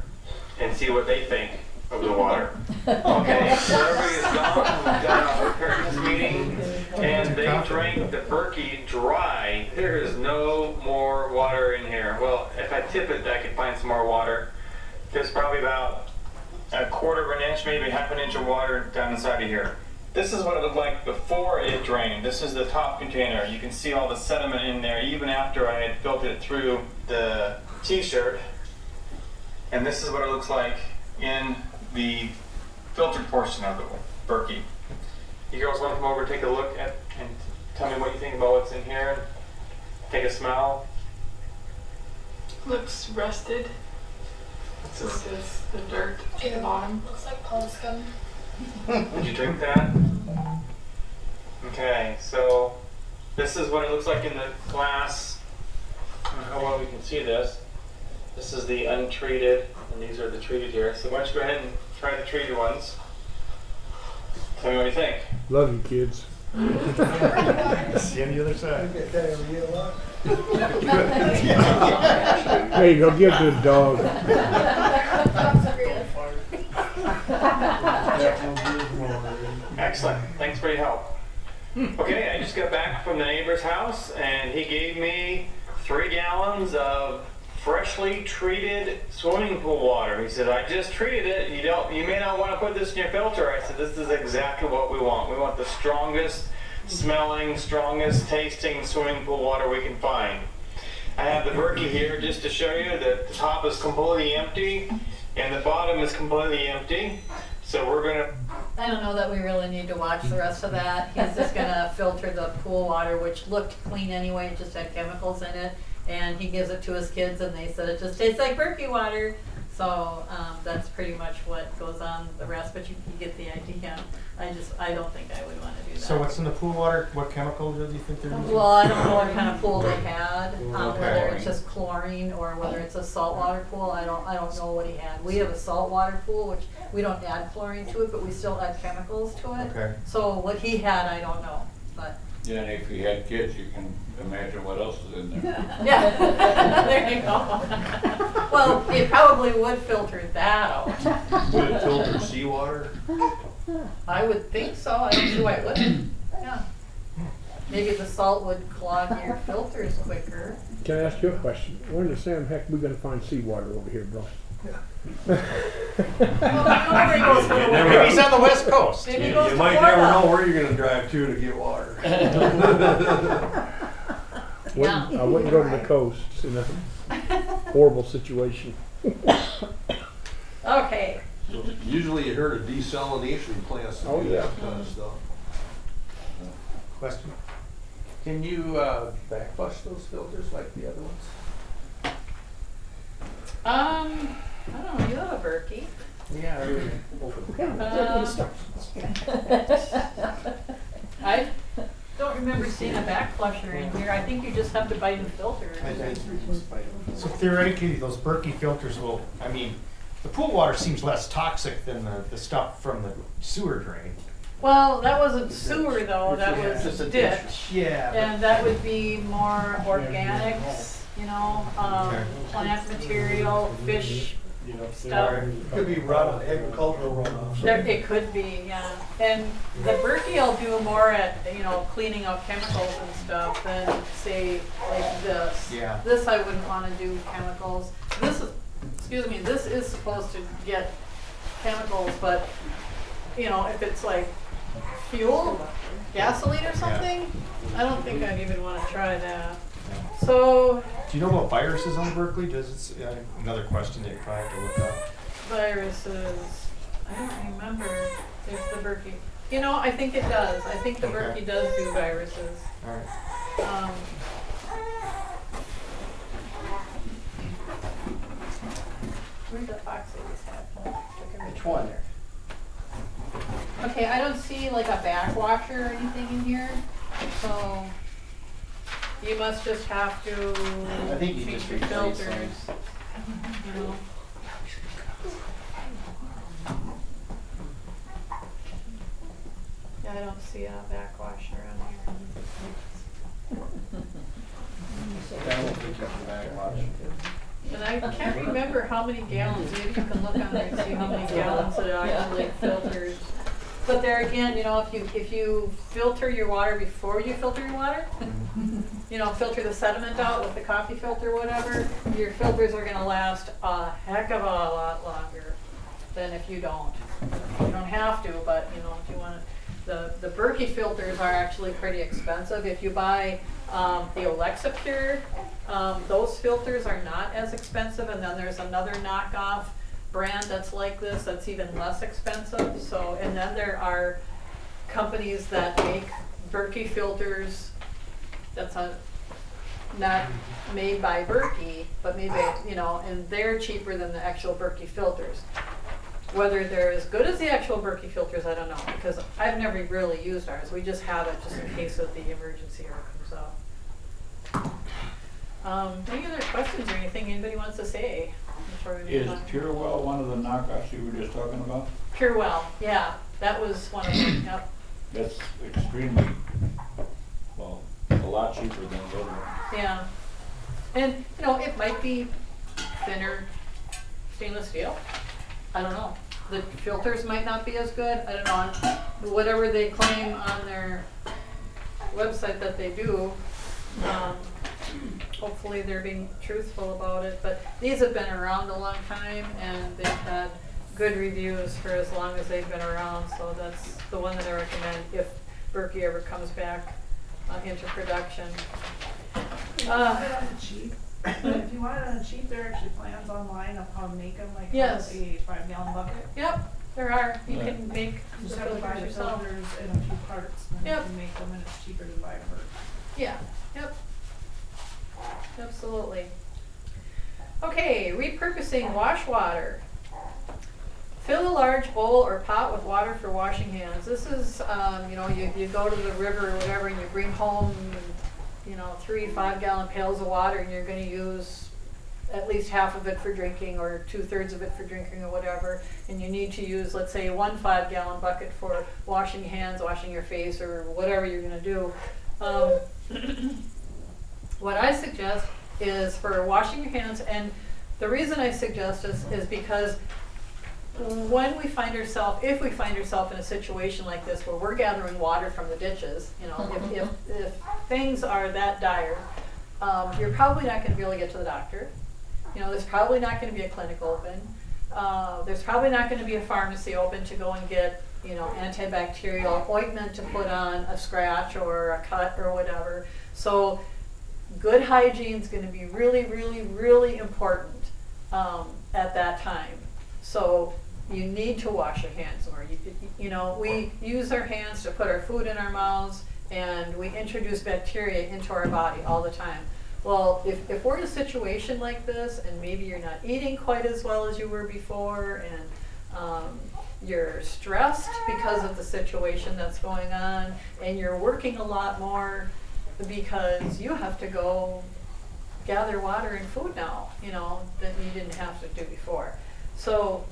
and see what they think of the water. Okay, so everybody's gone. We've done our preparedness meeting and they drank the Berkey dry. There is no more water in here. Well, if I tip it, I could find some more water. There's probably about a 1/4 of an inch, maybe 1/2 inch of water down inside of here. This is what it looked like before it drained. This is the top container. You can see all the sediment in there even after I had filtered it through the t-shirt. And this is what it looks like in the filtered portion of the Berkey. You girls want to come over and take a look at and tell me what you think about what's in here? Take a smell. Looks rusted. This is the dirt at the bottom. Looks like pond scum. Did you drink that? Okay, so this is what it looks like in the glass. I don't know how well we can see this. This is the untreated, and these are the treated here. So why don't you go ahead and try the treated ones. Tell me what you think. Love you, kids. See you on the other side. There you go. Give it to the dog. Excellent. Thanks for your help. Okay, I just got back from the neighbor's house, and he gave me 3 gallons of freshly treated swimming pool water. He said, I just treated it. You may not want to put this in your filter. I said, this is exactly what we want. We want the strongest smelling, strongest tasting swimming pool water we can find. I have the Berkey here just to show you that the top is completely empty and the bottom is completely empty. So we're gonna... I don't know that we really need to watch the rest of that. He's just gonna filter the pool water, which looked clean anyway, it just had chemicals in it. And he gives it to his kids and they said it just tastes like Berkey water. So that's pretty much what goes on the rest, but you get the idea. I don't think I would want to do that. So what's in the pool water? What chemical do you think they're using? Well, I don't know what kind of pool they had, Okay. whether it's just chlorine or whether it's a saltwater pool. I don't know what he had. We have a saltwater pool, which we don't add chlorine to it, but we still add chemicals to it. Okay. So what he had, I don't know, but. Yeah, and if you had kids, you can imagine what else is in there. Yeah, there you go. Well, it probably would filter that out. Would it filter seawater? I would think so. I don't see why it wouldn't. Yeah. Maybe the salt would clog your filters quicker. Can I ask you a question? Where in the Sam heck we gonna find seawater over here, bro? Well, nobody goes for the Maybe water. he's on the West Coast. Maybe he You goes to might Florida. never know where you're gonna drive to get water. I wouldn't go to the coast. It's in a horrible situation. Okay. Usually you heard of desalination plants Oh, and yeah. that kind of stuff. Question? Can you backflush those filters like the other ones? I don't know. You have a Berkey. Yeah. I don't remember seeing a back flusher in here. I think you just have to buy new filters. So theoretically, those Berkey filters will, I mean, the pool water seems less toxic than the stuff from the sewer drain. Well, that wasn't sewer though. That Yeah. was ditch. Yeah. And that would be more organics, you know, plant material, fish stuff. Could be run agricultural runoff. There, it could be, yeah. And the Berkey will do more at, you know, cleaning up chemicals and stuff than say like this. Yeah. This I wouldn't want to do chemicals. This is, excuse me, this is supposed to get chemicals, but you know, if it's like fuel, gasoline or something, I don't think I'd even want to try that. So Do you know about viruses on Berkeley? Does it, another question that you probably have to look up. viruses, I don't remember. There's the Berkey. You know, I think it does. I think the Okay. Berkey does do viruses. All right. Where's the box that was happening? Which one there? Okay, I don't see like a backwash or anything in here, so you must just have to I think you change just your replace filters. them. You know. Yeah, I don't see a backwash around here. I won't think you can backwash. And I can't remember how many gallons, maybe you can look on there and see how many gallons it actually filters. But there again, you know, if you filter your water before you filter your water, you know, filter the sediment out with the coffee filter, whatever, your filters are gonna last a heck of a lot longer than if you don't. You don't have to, but you know, if you wanna, the Berkey filters are actually pretty expensive. If you buy the Alexa Pure, those filters are not as expensive, and then there's another knockoff brand that's like this that's even less expensive. So, and then there are companies that make Berkey filters that's not made by Berkey, but made by, you know, and they're cheaper than the actual Berkey filters. Whether they're as good as the actual Berkey filters, I don't know, because I've never really used ours. We just have it just in case of the emergency or it comes out. Any other questions or anything anybody wants to say? before we move Is on? Pure Well one of the knockoffs you were just talking about? Pure Well, yeah, that was one of them, yep. That's extremely, well, a lot cheaper than the other one. Yeah, and, you know, it might be thinner stainless steel, I don't know. The filters might not be as good, I don't know, whatever they claim on their website that they do, hopefully they're being truthful about it, but these have been around a long time and they've had good reviews for as long as they've been around, so that's the one that I recommend if Berkey ever comes back into production. If you want it on the cheap, if you want it on the cheap, there are actually plans online of how to make them, like Yes. a 5-gallon bucket. Yep, there are. You Right. can make You the just have to buy filters the yourself. filters and a few parts, and then Yep. you can make them, and it's cheaper to buy a part. Yeah, yep. Absolutely. Okay, repurposing wash water. Fill a large bowl or pot with water for washing hands. This is, you know, you go to the river or whatever and you bring home, you know, 3 5-gallon pails of water and you're gonna use at least half of it for drinking or 2/3 of it for drinking or whatever. And you need to use, let's say, 1 5-gallon bucket for washing hands, washing your face, or whatever you're gonna do. What I suggest is for washing your hands, and the reason I suggest is because when we find ourselves, if we find ourselves in a situation like this where we're gathering water from the ditches, you know, if things are that dire, you're probably not going to be able to get to the doctor. You know, there's probably not going to be a clinic open. There's probably not going to be a pharmacy open to go and get, you know, antibacterial ointment to put on a scratch or a cut or whatever. So good hygiene is going to be really, really, really important at that time. So you need to wash your hands more. You know, we use our hands to put our food in our mouths and we introduce bacteria into our body all the time. Well, if we're in a situation like this and maybe you're not eating quite as well as you were before and you're stressed because of the situation that's going on and you're working a lot more because you have to go gather water and food now, you know, that you didn't have to do before. So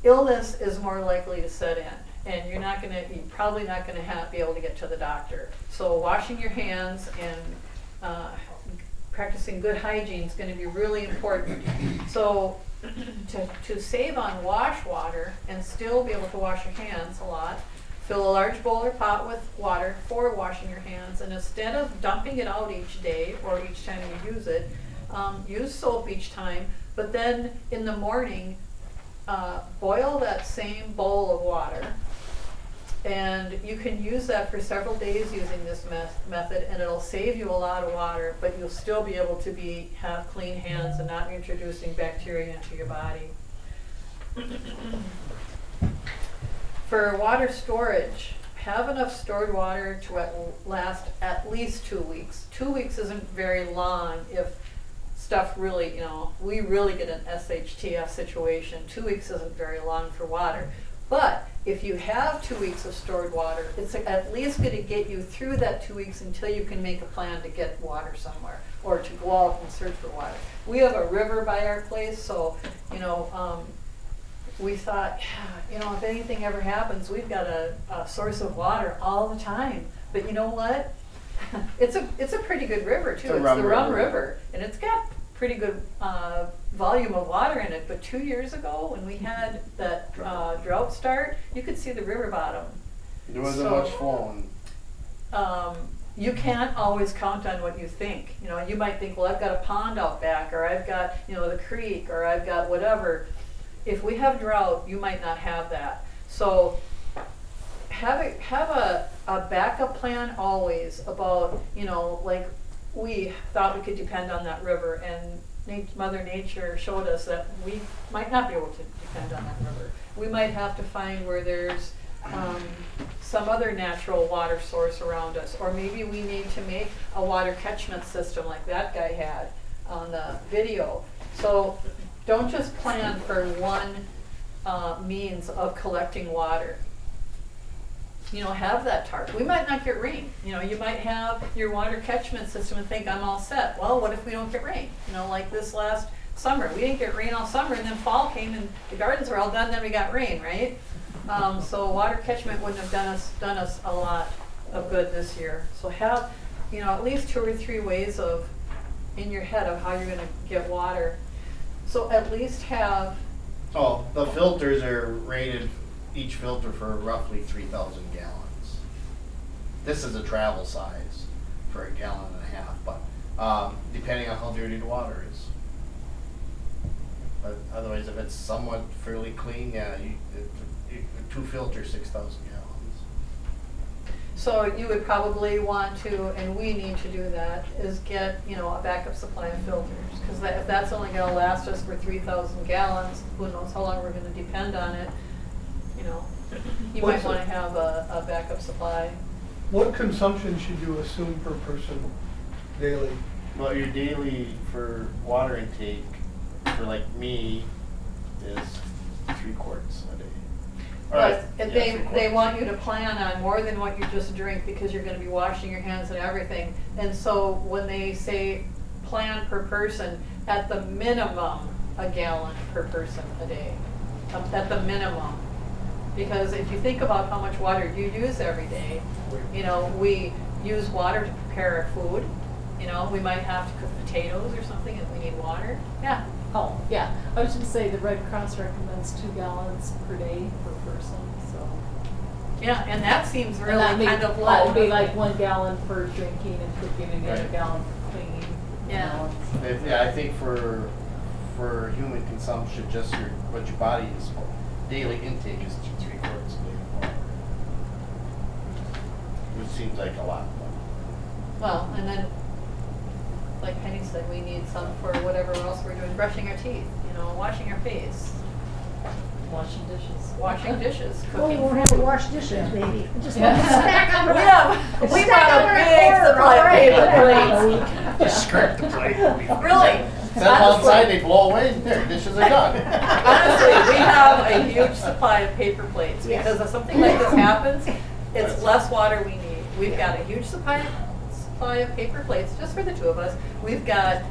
illness is more likely to set in, and you're probably not gonna be able to get to the doctor. So washing your hands and practicing good hygiene is gonna be really important. So to save on wash water and still be able to wash your hands a lot, fill a large bowl or pot with water for washing your hands, and instead of dumping it out each day or each time you use it, use soap each time, but then in the morning, boil that same bowl of water, and you can use that for several days using this method, and it'll save you a lot of water, but you'll still be able to have clean hands and not introducing bacteria into your body. For water storage, have enough stored water to last at least 2 weeks. 2 weeks isn't very long if stuff really, you know, we really get an SHTF situation. 2 weeks isn't very long for water. But if you have 2 weeks of stored water, it's at least going to get you through that 2 weeks until you can make a plan to get water somewhere or to go out and search for water. We have a river by our place, so, you know, we thought, yeah, you know, if anything ever happens, we've got a source of water all the time. But you know what? It's a pretty good river too. It's the Rum River, and it's got pretty good volume of water in it. But 2 years ago, when we had that drought start, you could see the river bottom. There wasn't much flowing. You can't always count on what you think. You know, you might think, well, I've got a pond out back, or I've got, you know, the creek, or I've got whatever. If we have drought, you might not have that. So have a backup plan always about, you know, like we thought we could depend on that river, and Mother Nature showed us that we might not be able to depend on that river. We might have to find where there's some other natural water source around us, or maybe we need to make a water catchment system like that guy had on the video. So don't just plan for one means of collecting water. have that tarp. We might not get rain. You might have your water catchment system and think I'm all set. Well, what if we don't get rain? Like this last summer, we didn't get rain all summer, and then fall came and the gardens were all done. Then we got rain, right? So water catchment wouldn't have done us a lot of good this year. So have at least 2 or 3 ways in your head of how you're going to get water. So at least have. Oh, the filters are rated, each filter for roughly 3,000 gallons. This is a travel size for a gallon and a half, but depending on how dirty the water is. But otherwise, if it's somewhat fairly clean, yeah, 2 filters, 6,000 gallons. So you would probably want to, and we need to do that, is get, a backup supply of filters. Because if that's only going to last us for 3,000 gallons, who knows how long we're going to depend on it. You might want to have a backup supply. What consumption should you assume per person daily? Well, your daily for water intake, for like me, is 3 quarts a day. But they want you to plan on more than what you just drink because you're going to be washing your hands and everything. And so when they say plan per person, at the minimum, a gallon per person a day. At the minimum. Because if you think about how much water you use every day, we use water to prepare our food. We might have to cook potatoes or something and we need water. Yeah. Oh, yeah. I was going to say the Red Cross recommends 2 gallons per day per person. So. Yeah, and that seems really kind of low. That would be like 1 gallon for drinking and cooking and the other Right. gallon for cleaning. Yeah. Yeah, I think for human consumption, just what your body is, daily intake is 3 quarts a day of water. Which seems like a lot. Well, and then, like Penny said, we need some for whatever else we're doing, brushing our teeth, washing our face, Washing dishes. washing dishes, Well, we cooking won't have to food. wash dishes, baby. Just Yeah. stack them we bought a big supply of paper plates. Just scrape the plate. Really? Step outside, they blow away, their dishes are done. Honestly, we have a huge supply of paper plates Yes. because if something like this happens, it's less water we need. We've got a huge supply of paper plates just for the 2 of us. We've got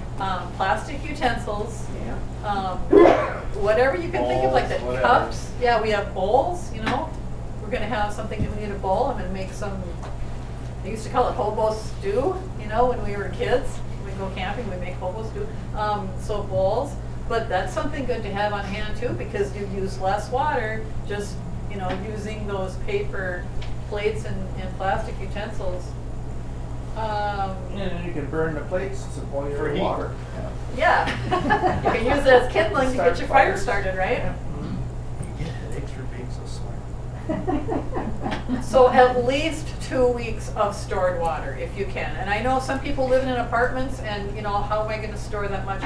plastic utensils, whatever you can think of, like the Bowls, cups. Yeah, we have bowls. We're gonna have something that we need a bowl. I'm gonna make some. They used to call it hobo stew. When we were kids, we go camping, we make hobo stew. So bowls, but that's something good to have on hand too because you use less water just using those paper plates and plastic utensils. And then you can burn the plates to boil For your heat. water. Yeah, you can use it as kindling to Start get your fire fires. started, right? You get headaches for being so smart. So at least 2 weeks of stored water, if you can. And I know some people live in apartments, and how am I going to store that much?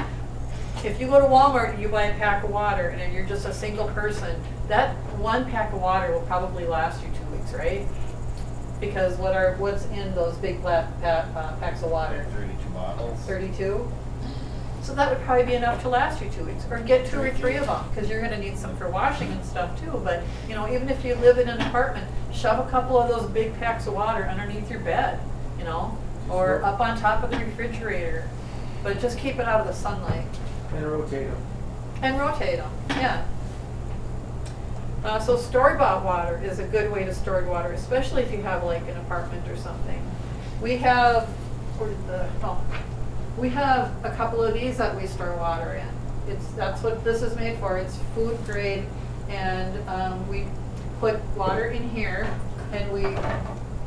If you go to Walmart and you buy a pack of water, and you're just a single person, that 1 pack of water will probably last you 2 weeks, right? Because what's in those big packs of water? 32 bottles. 32. So that would probably be enough to last you 2 weeks, or get 2 or 3 of them, because you're going to need some for washing and stuff too. But even if you live in an apartment, shove a couple of those big packs of water underneath your bed, or up on top of the refrigerator. But just keep it out of the sunlight. And rotate them. And rotate them, yeah. So store-bought water is a good way to store water, especially if you have like an apartment or something. We have, we have a couple of these that we store water in. That's what this is made for. It's food grade, and we put water in here, and we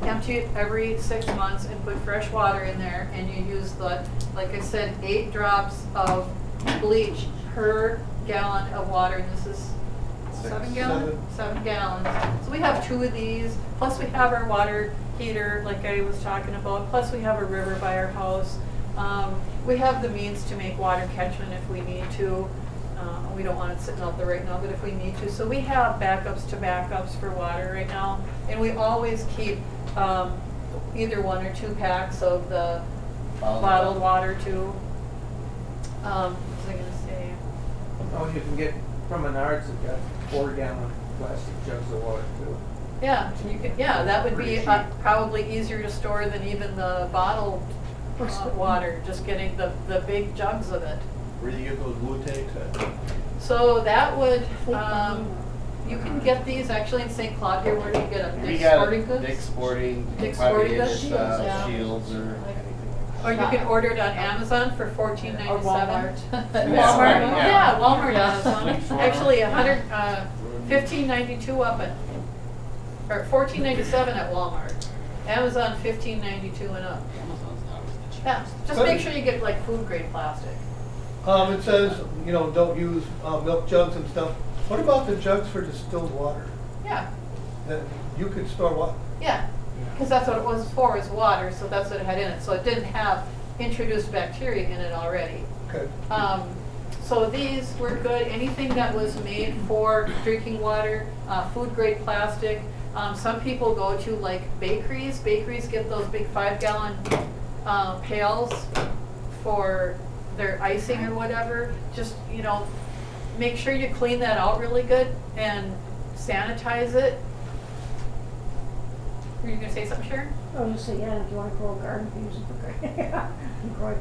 empty it every 6 months and put fresh water in there, and you use like I said, 8 drops of bleach per gallon of water, and this is 7 gallons? 7 gallons. So we have 2 of these, plus we have our water heater, like I was talking about, plus we have a river by our house. We have the means to make water catchment if we need to. We don't want it sitting out there right now, but if we need to. So we have backups to backups for water right now, and we always keep either 1 or 2 packs of the bottled water too. What was I going to say? Oh, you can get from Menards, they've got 4-gallon plastic jugs of water too. Yeah, you could, yeah, that would be probably easier to store than even the bottled water, just getting the big jugs of it. Where do you get those blue tanks at? So that would, you can get these actually in St. Cloud here. Where do you get them? We Dick's got Sporting Goods? Dick's Sporting, Dick's probably Sporting Goods? get, Yeah. Shields or anything. Or you can order it on Amazon for $14.97. Or Walmart. Walmart, Yeah. yeah, Walmart has one. Actually, $15.92 up at, or $14.97 at Walmart. Amazon $15.92 and up. Yeah, just make sure you get like food grade plastic. It says, you know, don't use milk jugs and stuff. What about the jugs for distilled water? Yeah, That you could store what? yeah, because that's what it was for, is water, so that's what it had in it. So it didn't have introduced bacteria in it already. Okay. So these were good. Anything that was made for drinking water, food grade plastic. Some people go to like bakeries. Bakeries get those big 5-gallon pails for their icing or whatever. Just, you know, make sure you clean that out really good and sanitize it. Were you gonna say something, Sharon? Oh, you say, yeah, if you wanna grow a garden, you use it for grow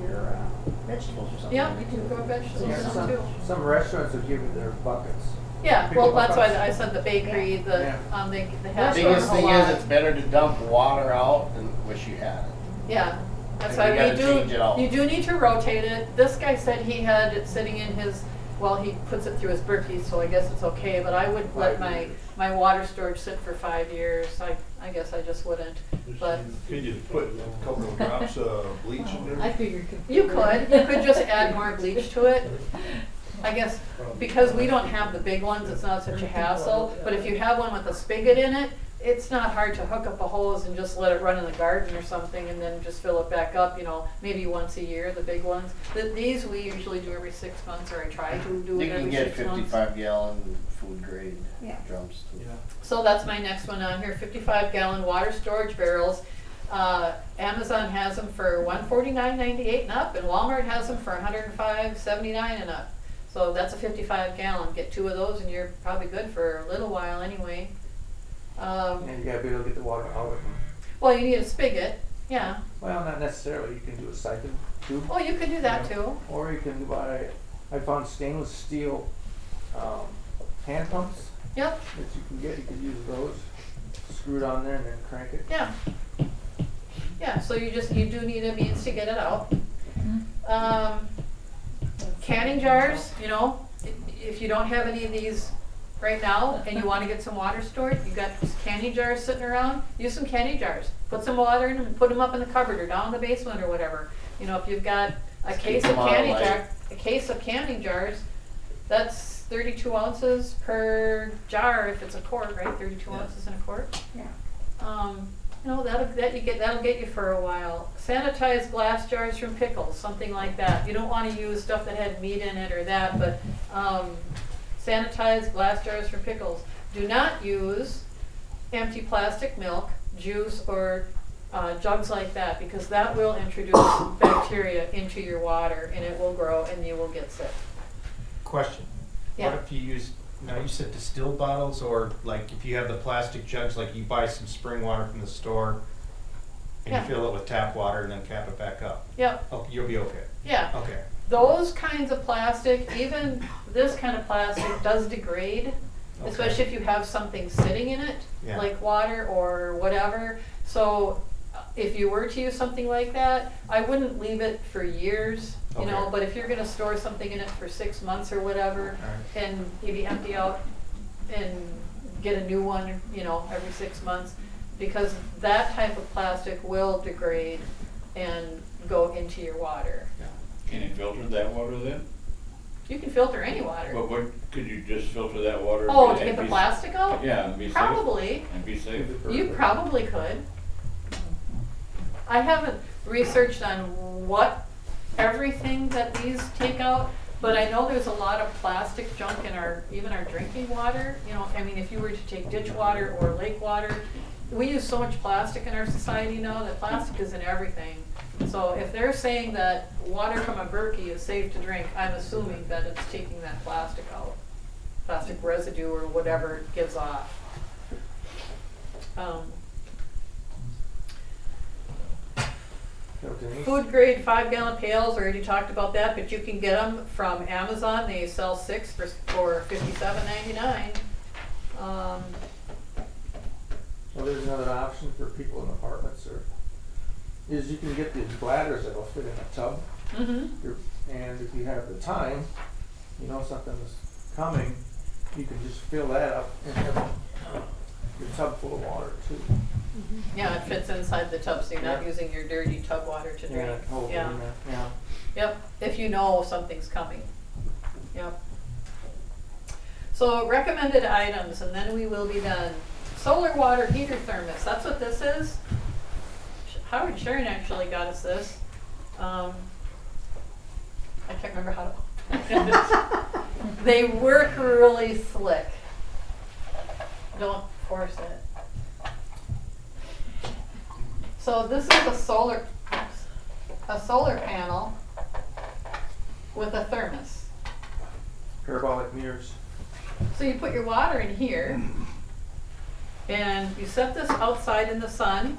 your vegetables or something. Yeah, you can grow vegetables Yeah, some too. some restaurants will give you their buckets. Yeah, Pickle well, that's why buckets. I said the bakery, they have. The biggest a thing lot. is it's better to dump water out than wish you had it. Yeah, that's And why you gotta change it out. you do need to rotate it. This guy said he had it sitting in his, well, he puts it through his Berkey, so I guess it's okay, but I would let my water storage sit for 5 years. I guess I just wouldn't, but. Could you put a couple of drops of bleach in there? I figured. You could just add more bleach to it. I guess, because we don't have the big ones, it's not such a hassle, but if you have one with a spigot in it, it's not hard to hook up a hose and just let it run in the garden or something and then just fill it back up, you know, maybe once a year, the big ones. These we usually do every 6 months, or I try to do it You can every get 6 months. 55-gallon food grade drums too. So that's my next one on here, 55-gallon water storage barrels. Amazon has them for $149.98 and up, and Walmart has them for $105.79 and up. So that's a 55-gallon. Get 2 of those and you're probably good for a little while anyway. And you gotta be able to get the water out of them. Well, you need a spigot, yeah. Well, not necessarily, you can do a siphon tube. Oh, you could do that too. Or you can buy, I found stainless steel, hand pumps Yep, that you can get, you can use those, screw it on there and then crank it. yeah. Yeah, so you do need a means to get it out. Canning jars, you know, if you don't have any of these right now and you want to get some water stored, you got canning jars sitting around, use some canning jars. Put some water in them and put them up in the cupboard or down in the basement or whatever. You know, if you've got a case of canning jars, that's 32 ounces per jar if it's a quart, right? 32 ounces in a quart. Yeah. You know, that'll get you for a while. Sanitized glass jars from pickles, something like that. You don't want to use stuff that had meat in it or that, but sanitized glass jars from pickles. Do not use empty plastic milk, juice, or jugs like that, because that will introduce bacteria into your water and it will grow and you will get sick. Question. Yeah. What if you use, now you said distilled bottles, or like if you have the plastic jugs, like you buy some spring water from the store and Yeah. you fill it with tap water and then cap it back up? Yep. Oh, you'll be okay. Yeah. Okay. Those kinds of plastic, even this kind of plastic does degrade, especially if you have something sitting in it, Yeah. like water or whatever. So if you were to use something like that, I wouldn't leave it for years, you know, Okay. but if you're gonna store something in it for 6 months or whatever, Alright. and maybe empty out and get a new one, you know, every 6 months, because that type of plastic will degrade and go into your water. Can you filter that water then? You can filter any water. But what, could you just filter that water? Oh, and to get the be- plastic out? Yeah, and be safe? Probably. And be safe? You probably could. I haven't researched on what everything that these take out, but I know there's a lot of plastic junk in even our drinking water. You know, I mean, if you were to take ditch water or lake water, we use so much plastic in our society now that plastic is in everything. So if they're saying that water from a Berkey is safe to drink, I'm assuming that it's taking that plastic out, plastic residue or whatever it gives off. Food grade 5-gallon pails, we already talked about that, but you can get them from Amazon. They sell 6 for $57.99. Well, there's another option for people in apartments, or is you can get these bladders that'll fit in a tub. And if you have the time, you know something's coming, you can just fill that up and have your tub full of water too. Yeah, it fits inside the tub, so you're not Yeah. using your dirty tub water to drink. Hold it in there. Yeah. Yep, if you know something's coming. Yep. So recommended items, and then we will be done. Solar water heater thermos, that's what this is. Howard Sharon actually got us this. I can't remember how to open it. They work really slick. Don't force it. So this is a solar panel with a thermos. Parabolic mirrors. So you put your water in here, and you set this outside in the sun.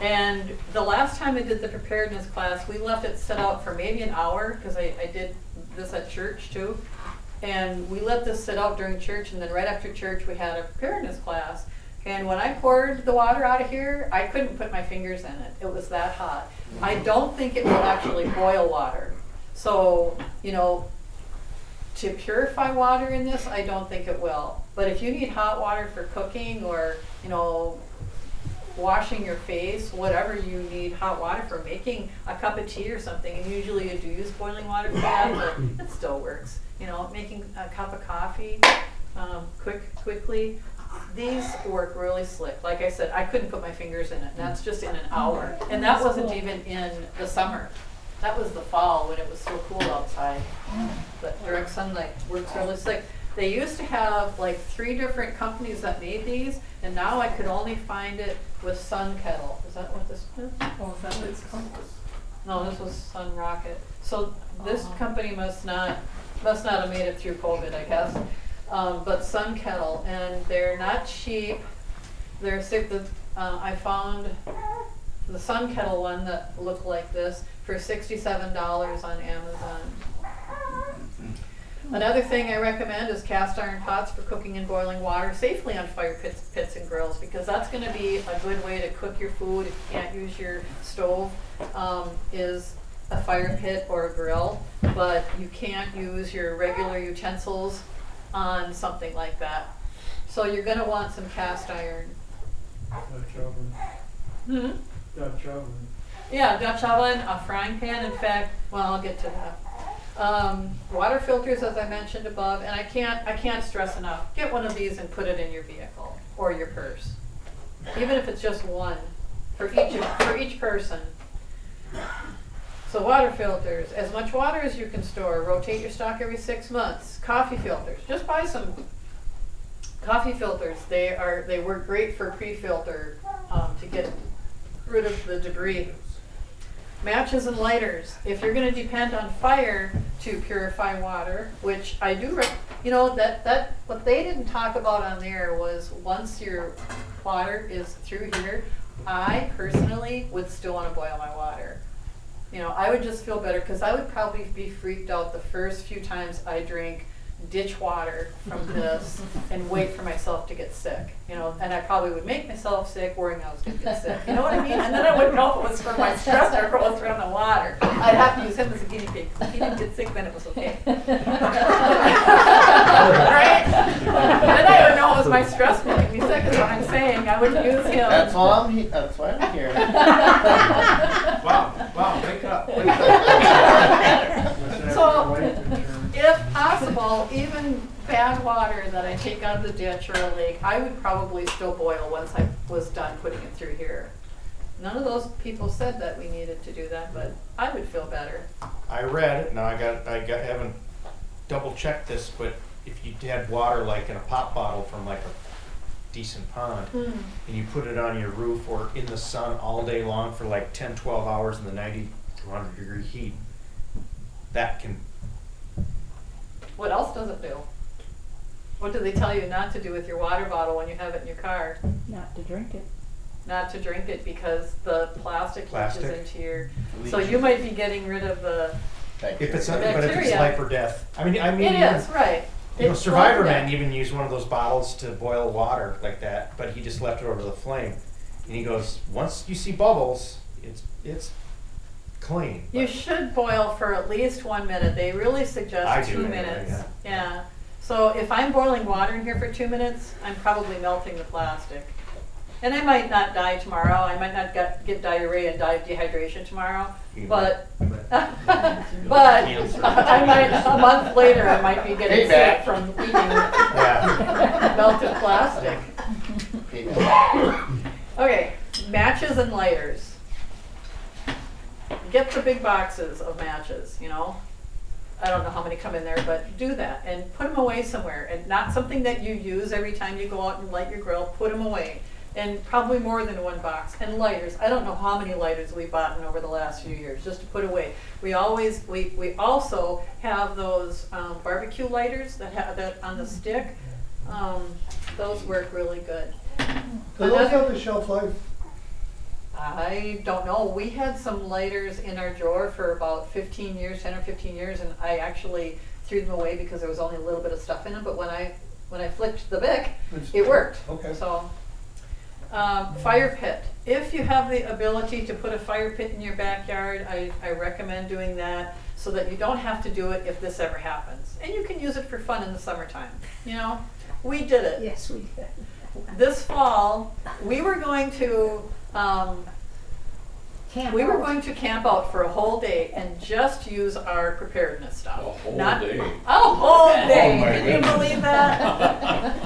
And the last time I did the preparedness class, we left it set out for maybe an hour, because I did this at church too. And we let this sit out during church, and then right after church we had a preparedness class. And when I poured the water out of here, I couldn't put my fingers in it. It was that hot. I don't think it will actually boil water. So, you know, to purify water in this, I don't think it will. But if you need hot water for cooking, or, you know, washing your face, whatever you need hot water for, making a cup of tea or something, and usually you do use boiling water for that, but it still works. You know, making a cup of coffee quickly. These work really slick. Like I said, I couldn't put my fingers in it, and that's just in an hour. And that wasn't even in the summer. That was the fall when it was so cool outside. But direct sunlight works really slick. They used to have like 3 different companies that made these, and now I could only find it with Sun Kettle. Is that what this is? Oh, is that what it's called? No, this was Sun Rocket. So this company must not have made it through COVID, I guess. But Sun Kettle, and they're not cheap. They're I found the Sun Kettle one that looked like this for $67 on Amazon. Another thing I recommend is cast iron pots for cooking and boiling water safely on fire pits and grills, because that's going to be a good way to cook your food if you can't use your stove, is a fire pit or a grill, but you can't use your regular utensils on something like that. So you're going to want some cast iron. Dutch oven. Dutch oven. Yeah, Dutch oven, a frying pan. In fact, well, I'll get to that. Water filters, as I mentioned above, and I can't stress enough. Get one of these and put it in your vehicle or your purse, even if it's just one for each person. So water filters, as much water as you can store. Rotate your stock every 6 months. Coffee filters, just buy some coffee filters. They work great for pre-filter to get rid of the debris. Matches and lighters. If you're going to depend on fire to purify water, which I do, you know, that what they didn't talk about on there was once your water is through here, I personally would still want to boil my water. You know, I would just feel better, because I would probably be freaked out the first few times I drink ditch water from this and wait for myself to get sick, you know, and I probably would make myself sick worrying I was going to get sick, you know what I mean? And then I wouldn't know if it was from my stress or if it was from the water. I'd have to use him as a guinea pig, because if he didn't get sick, then it was okay. Right? Then I would know it was my stress making me sick, is what I'm saying. I wouldn't use him. That's why I'm here. Wow, wake up. So, if possible, even bad water that I take out of the ditch or a lake, I would probably still boil once I was done putting it through here. None of those people said that we needed to do that, but I would feel better. I read it. Now I haven't double checked this, but if you had water like in a pop bottle from like a decent pond, and you put it on your roof or in the sun all day long for like 10, 12 hours in the 90 to 100 degree heat, that can. What else does it do? What do they tell you not to do with your water bottle when you have it in your car? Not to drink it. Not to drink it because the plastic Plastic. leaches into your, so Leaches. you might be getting rid of the, If it's, Bacteria. but if it's Bacteria. life or death. I mean, it even, is, right. you know, It's Survivor life or Man death. even used one of those bottles to boil water like that, but he just left it over the flame. And he goes, once you see bubbles, it's clean. You but- should boil for at least 1 minute. They really I suggest do 2 anyway, minutes. Yeah. So if I'm boiling water in here for 2 minutes, I'm probably melting the plastic. And I might not die tomorrow. I might not get diarrhea and die of dehydration tomorrow. You But but- Cancer. I might, a month later, I might be getting Payback. sick from eating Yeah. melted plastic. Payback. Okay, matches and lighters. Get the big boxes of matches, you know. I don't know how many come in there, but do that and put them away somewhere, and not something that you use every time you go out and light your grill. Put them away, and probably more than one box. And lighters. I don't know how many lighters we've bought over the last few years just to put away. We also have those barbecue lighters that have that on the stick. Those work really good. Do those have the shelf life? I don't know. We had some lighters in our drawer for about 15 years, 10 or 15 years, and I actually threw them away because there was only a little bit of stuff in them. But when I flicked the Bic, it worked. Okay. So, fire pit. If you have the ability to put a fire pit in your backyard, I recommend doing that so that you don't have to do it if this ever happens. And you can use it for fun in the summertime. You know, we did it. Yes, we did. This fall, we were going to Camp we were out. going to camp out for a whole day and just use our preparedness stuff. A whole Not, day? A whole day. Oh my Can you goodness. believe that?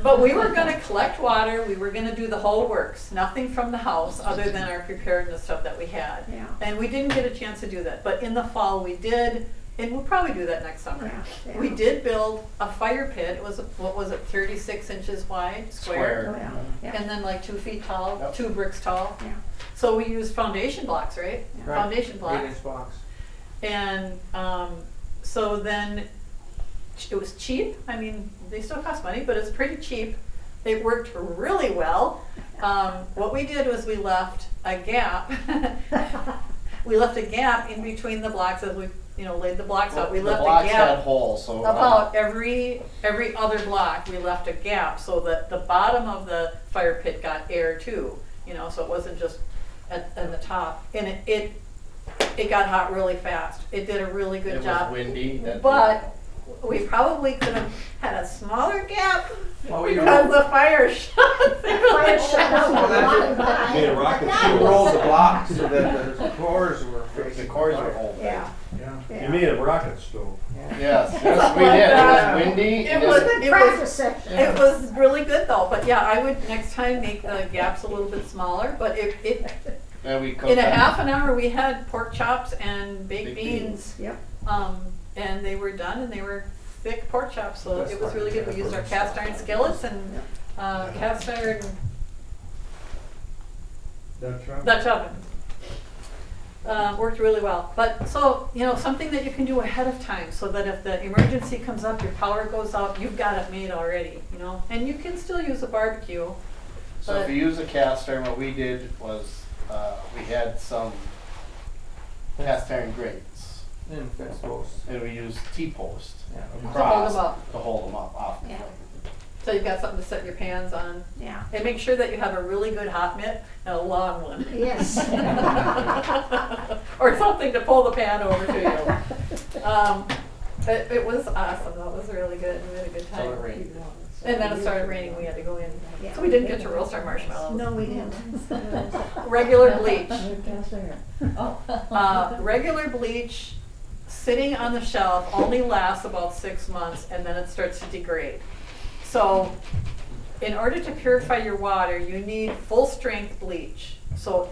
But we were going to collect water. We were going to do the whole works. Nothing from the house other than our preparedness stuff that we had. Yeah. And we didn't get a chance to do that. But in the fall we did, and we'll probably do that next summer. Yeah, yeah. We did build a fire pit. It was, what was it, 36 inches wide, square? Oh, yeah. Yeah. And then like 2 feet tall, Yep. 2 bricks tall. Yeah. So we used foundation blocks, right? Yeah. Foundation blocks. 8-inch box. And so then it was cheap. I mean, they still cost money, but it's pretty cheap. It worked really well. What we did was we left a gap. We left a gap in between the blocks as we, laid the blocks out. We The left a blocks had gap. holes, so. About every other block, we left a gap so that the bottom of the fire pit got air too. So it wasn't just at the top. And it got hot really fast. It did a really good job. It was windy. But we probably could have had a smaller gap Well, because the fire shut. Fire shut down. Made a rocket You ship. rolled the blocks so that the cores were The facing. cores were old. Yeah. Yeah. You made a rocket stove. Yes, yes, we did. It was windy. It and was, it- it Practice was, session. it was really good though. But yeah, I would next time make the gaps a little bit smaller. But it and we cooked in a that. half an hour we had pork chops and baked Baked beans. Yep. And they were done, and they were thick pork chops, so That's it was fine. really good. We used our cast iron skillets and cast iron Dutch oven. Worked really well. But so, something that you can do ahead of time so that if the emergency comes up, your power goes out, you've got it made already, And you can still use a barbecue. So but- if you use a cast iron, what we did was, we had some cast iron grates, And fence posts. and we used T-posts Yeah. across up. to hold them up off the Yeah. flame. So you've got something to set your pans on. Yeah. And make sure that you have a really good hot mitt and a long one. Yes. Or something to pull the pan over to you. It was awesome. That was really good. We had a good time. So it rained. And then it started raining. We had to go in. Yeah. So we didn't get to roast our marshmallows. No, we didn't. Regular bleach. Regular bleach sitting on the shelf only lasts about 6 months and then it starts to degrade. So in order to purify your water, you need full strength bleach. So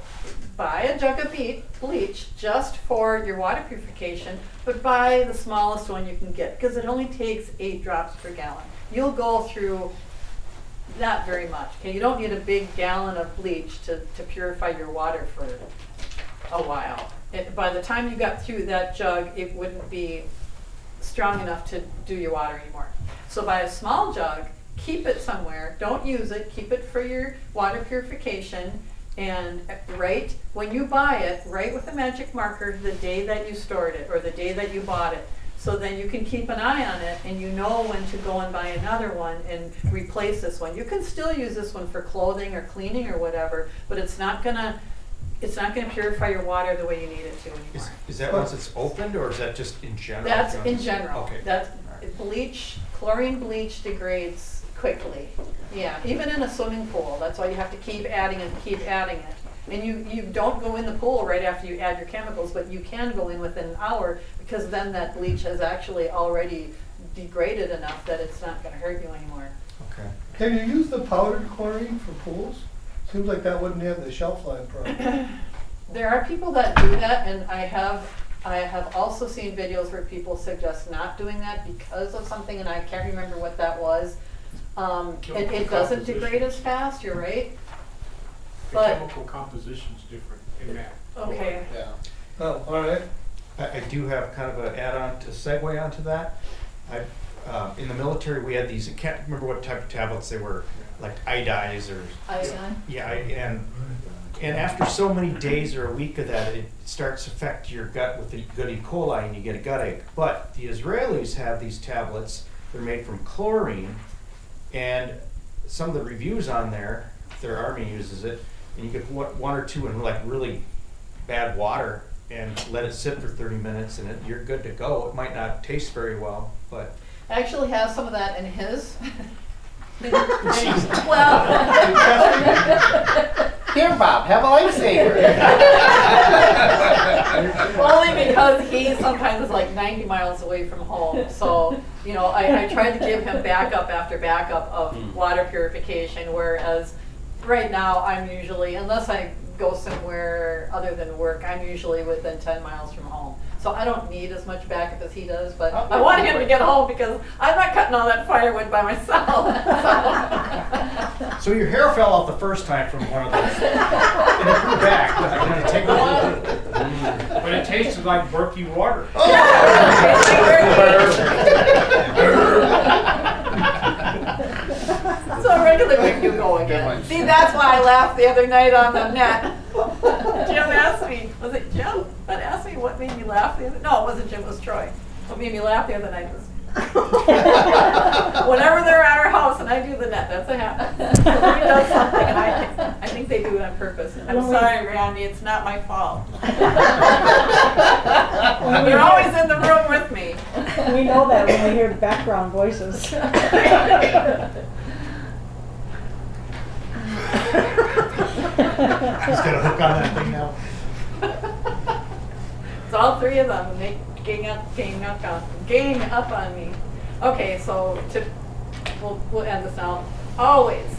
buy a jug of bleach just for your water purification, but buy the smallest one you can get because it only takes 8 drops per gallon. You'll go through not very much. Okay, you don't need a big gallon of bleach to purify your water for a while. By the time you got through that jug, it wouldn't be strong enough to do your water anymore. So buy a small jug, keep it somewhere, don't use it, keep it for your water purification, and write, when you buy it, write with a magic marker the day that you stored it or the day that you bought it. So then you can keep an eye on it and you know when to go and buy another one and replace this one. You can still use this one for clothing or cleaning or whatever, but it's not gonna purify your water the way you need it to anymore. Is that once it's opened, or is that just in general? That's in general. Okay. That's chlorine bleach degrades quickly. Yeah, even in a swimming pool. That's why you have to keep adding it, keep adding it. And you don't go in the pool right after you add your chemicals, but you can go in within an hour because then that bleach has actually already degraded enough that it's not going to hurt you anymore. Okay. Can you use the powdered chlorine for pools? Seems like that wouldn't have the shelf life problem. There are people that do that, and I have also seen videos where people suggest not doing that because of something, and I can't remember what that was. It doesn't degrade as fast, you're right. The chemical composition's different in that. Okay. Yeah. Oh, all right. I do have kind of an add-on to segue onto that. In the military, we had these, I can't remember what type of tablets they were, like iodize or. Iodine? Yeah, and after so many days or a week of that, it starts to affect your gut with the good E. coli and you get a gut ache. But the Israelis have these tablets, they're made from chlorine, and some of the reviews on there, their army uses it, and you can put one or two in like really bad water and let it sit for 30 minutes and you're good to go. It might not taste very well, but. I actually have some of that in his. Well, here, Bob, have a lifesaver. Only because he sometimes is like 90 miles away from home. So, you know, I tried to give him backup after backup of water purification, whereas right now I'm usually, unless I go somewhere other than work, I'm usually within 10 miles from home. So I don't need as much backup as he does, but I want him to get home because I'm not cutting all that firewood by myself. So your hair fell off the first time from one of those, and it grew back. I'm gonna take a while. But it tasted like Berkey water. So regular when you go again. See, that's why I laughed the other night on the net. Jim asked me, was it Jim that asked me what made me laugh the other? No, it wasn't Jim, it was Troy. What made me laugh the other night was whenever they're at our house and I do the net, that's what happens. Somebody does something and I think they do it on purpose. I'm sorry, Randy, it's not my fault. You're always in the room with me. We know that when we hear the background voices. Just gotta hook on that thing now. It's all three of them, and they gang up on me. Okay, so we'll end this now. Always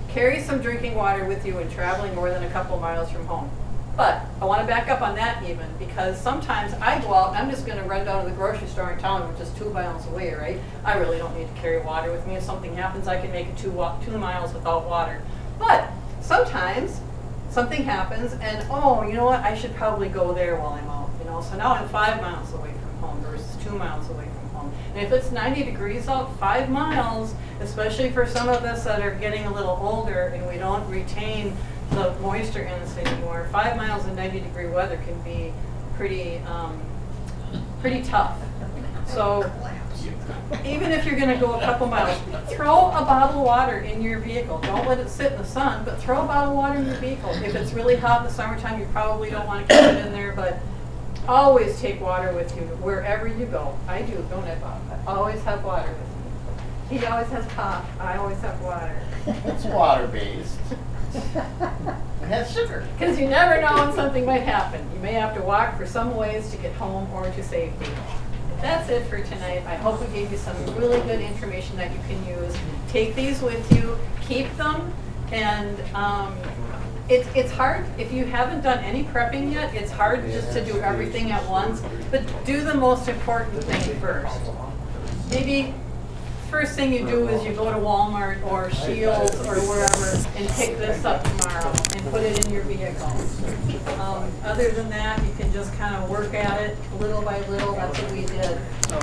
carry some drinking water with you when traveling more than a couple miles from home. But I want to back up on that even, because sometimes I go out and I'm just going to run down to the grocery store in town, which is 2 miles away, right? I really don't need to carry water with me. If something happens, I can make it 2 miles without water. But sometimes something happens and, oh, you know what, I should probably go there while I'm out, you know? So now I'm 5 miles away from home versus 2 miles away from home. And if it's 90 degrees out, 5 miles, especially for some of us that are getting a little older and we don't retain the moisture in us anymore, 5 miles in 90-degree weather can be pretty tough. So even if you're going to go a couple miles, throw a bottle of water in your vehicle. Don't let it sit in the sun, but throw a bottle of water in your vehicle. If it's really hot in the summertime, you probably don't want to keep it in there, but always take water with you wherever you go. I do, don't I, Bob? I always have water with me. He always has pop. I always have water. It's water-based. It has sugar. Because you never know when something might happen. You may have to walk for some ways to get home or to safety. That's it for tonight. I hope we gave you some really good information that you can use. Take these with you, keep them, and it's hard. If you haven't done any prepping yet, it's hard just to do everything at once, but do the most important thing first. Maybe first thing you do is you go to Walmart Walmart or Shields or wherever and pick this up tomorrow and put it in your vehicle. Other than that, you can just kind of work at it little by little. That's what we did.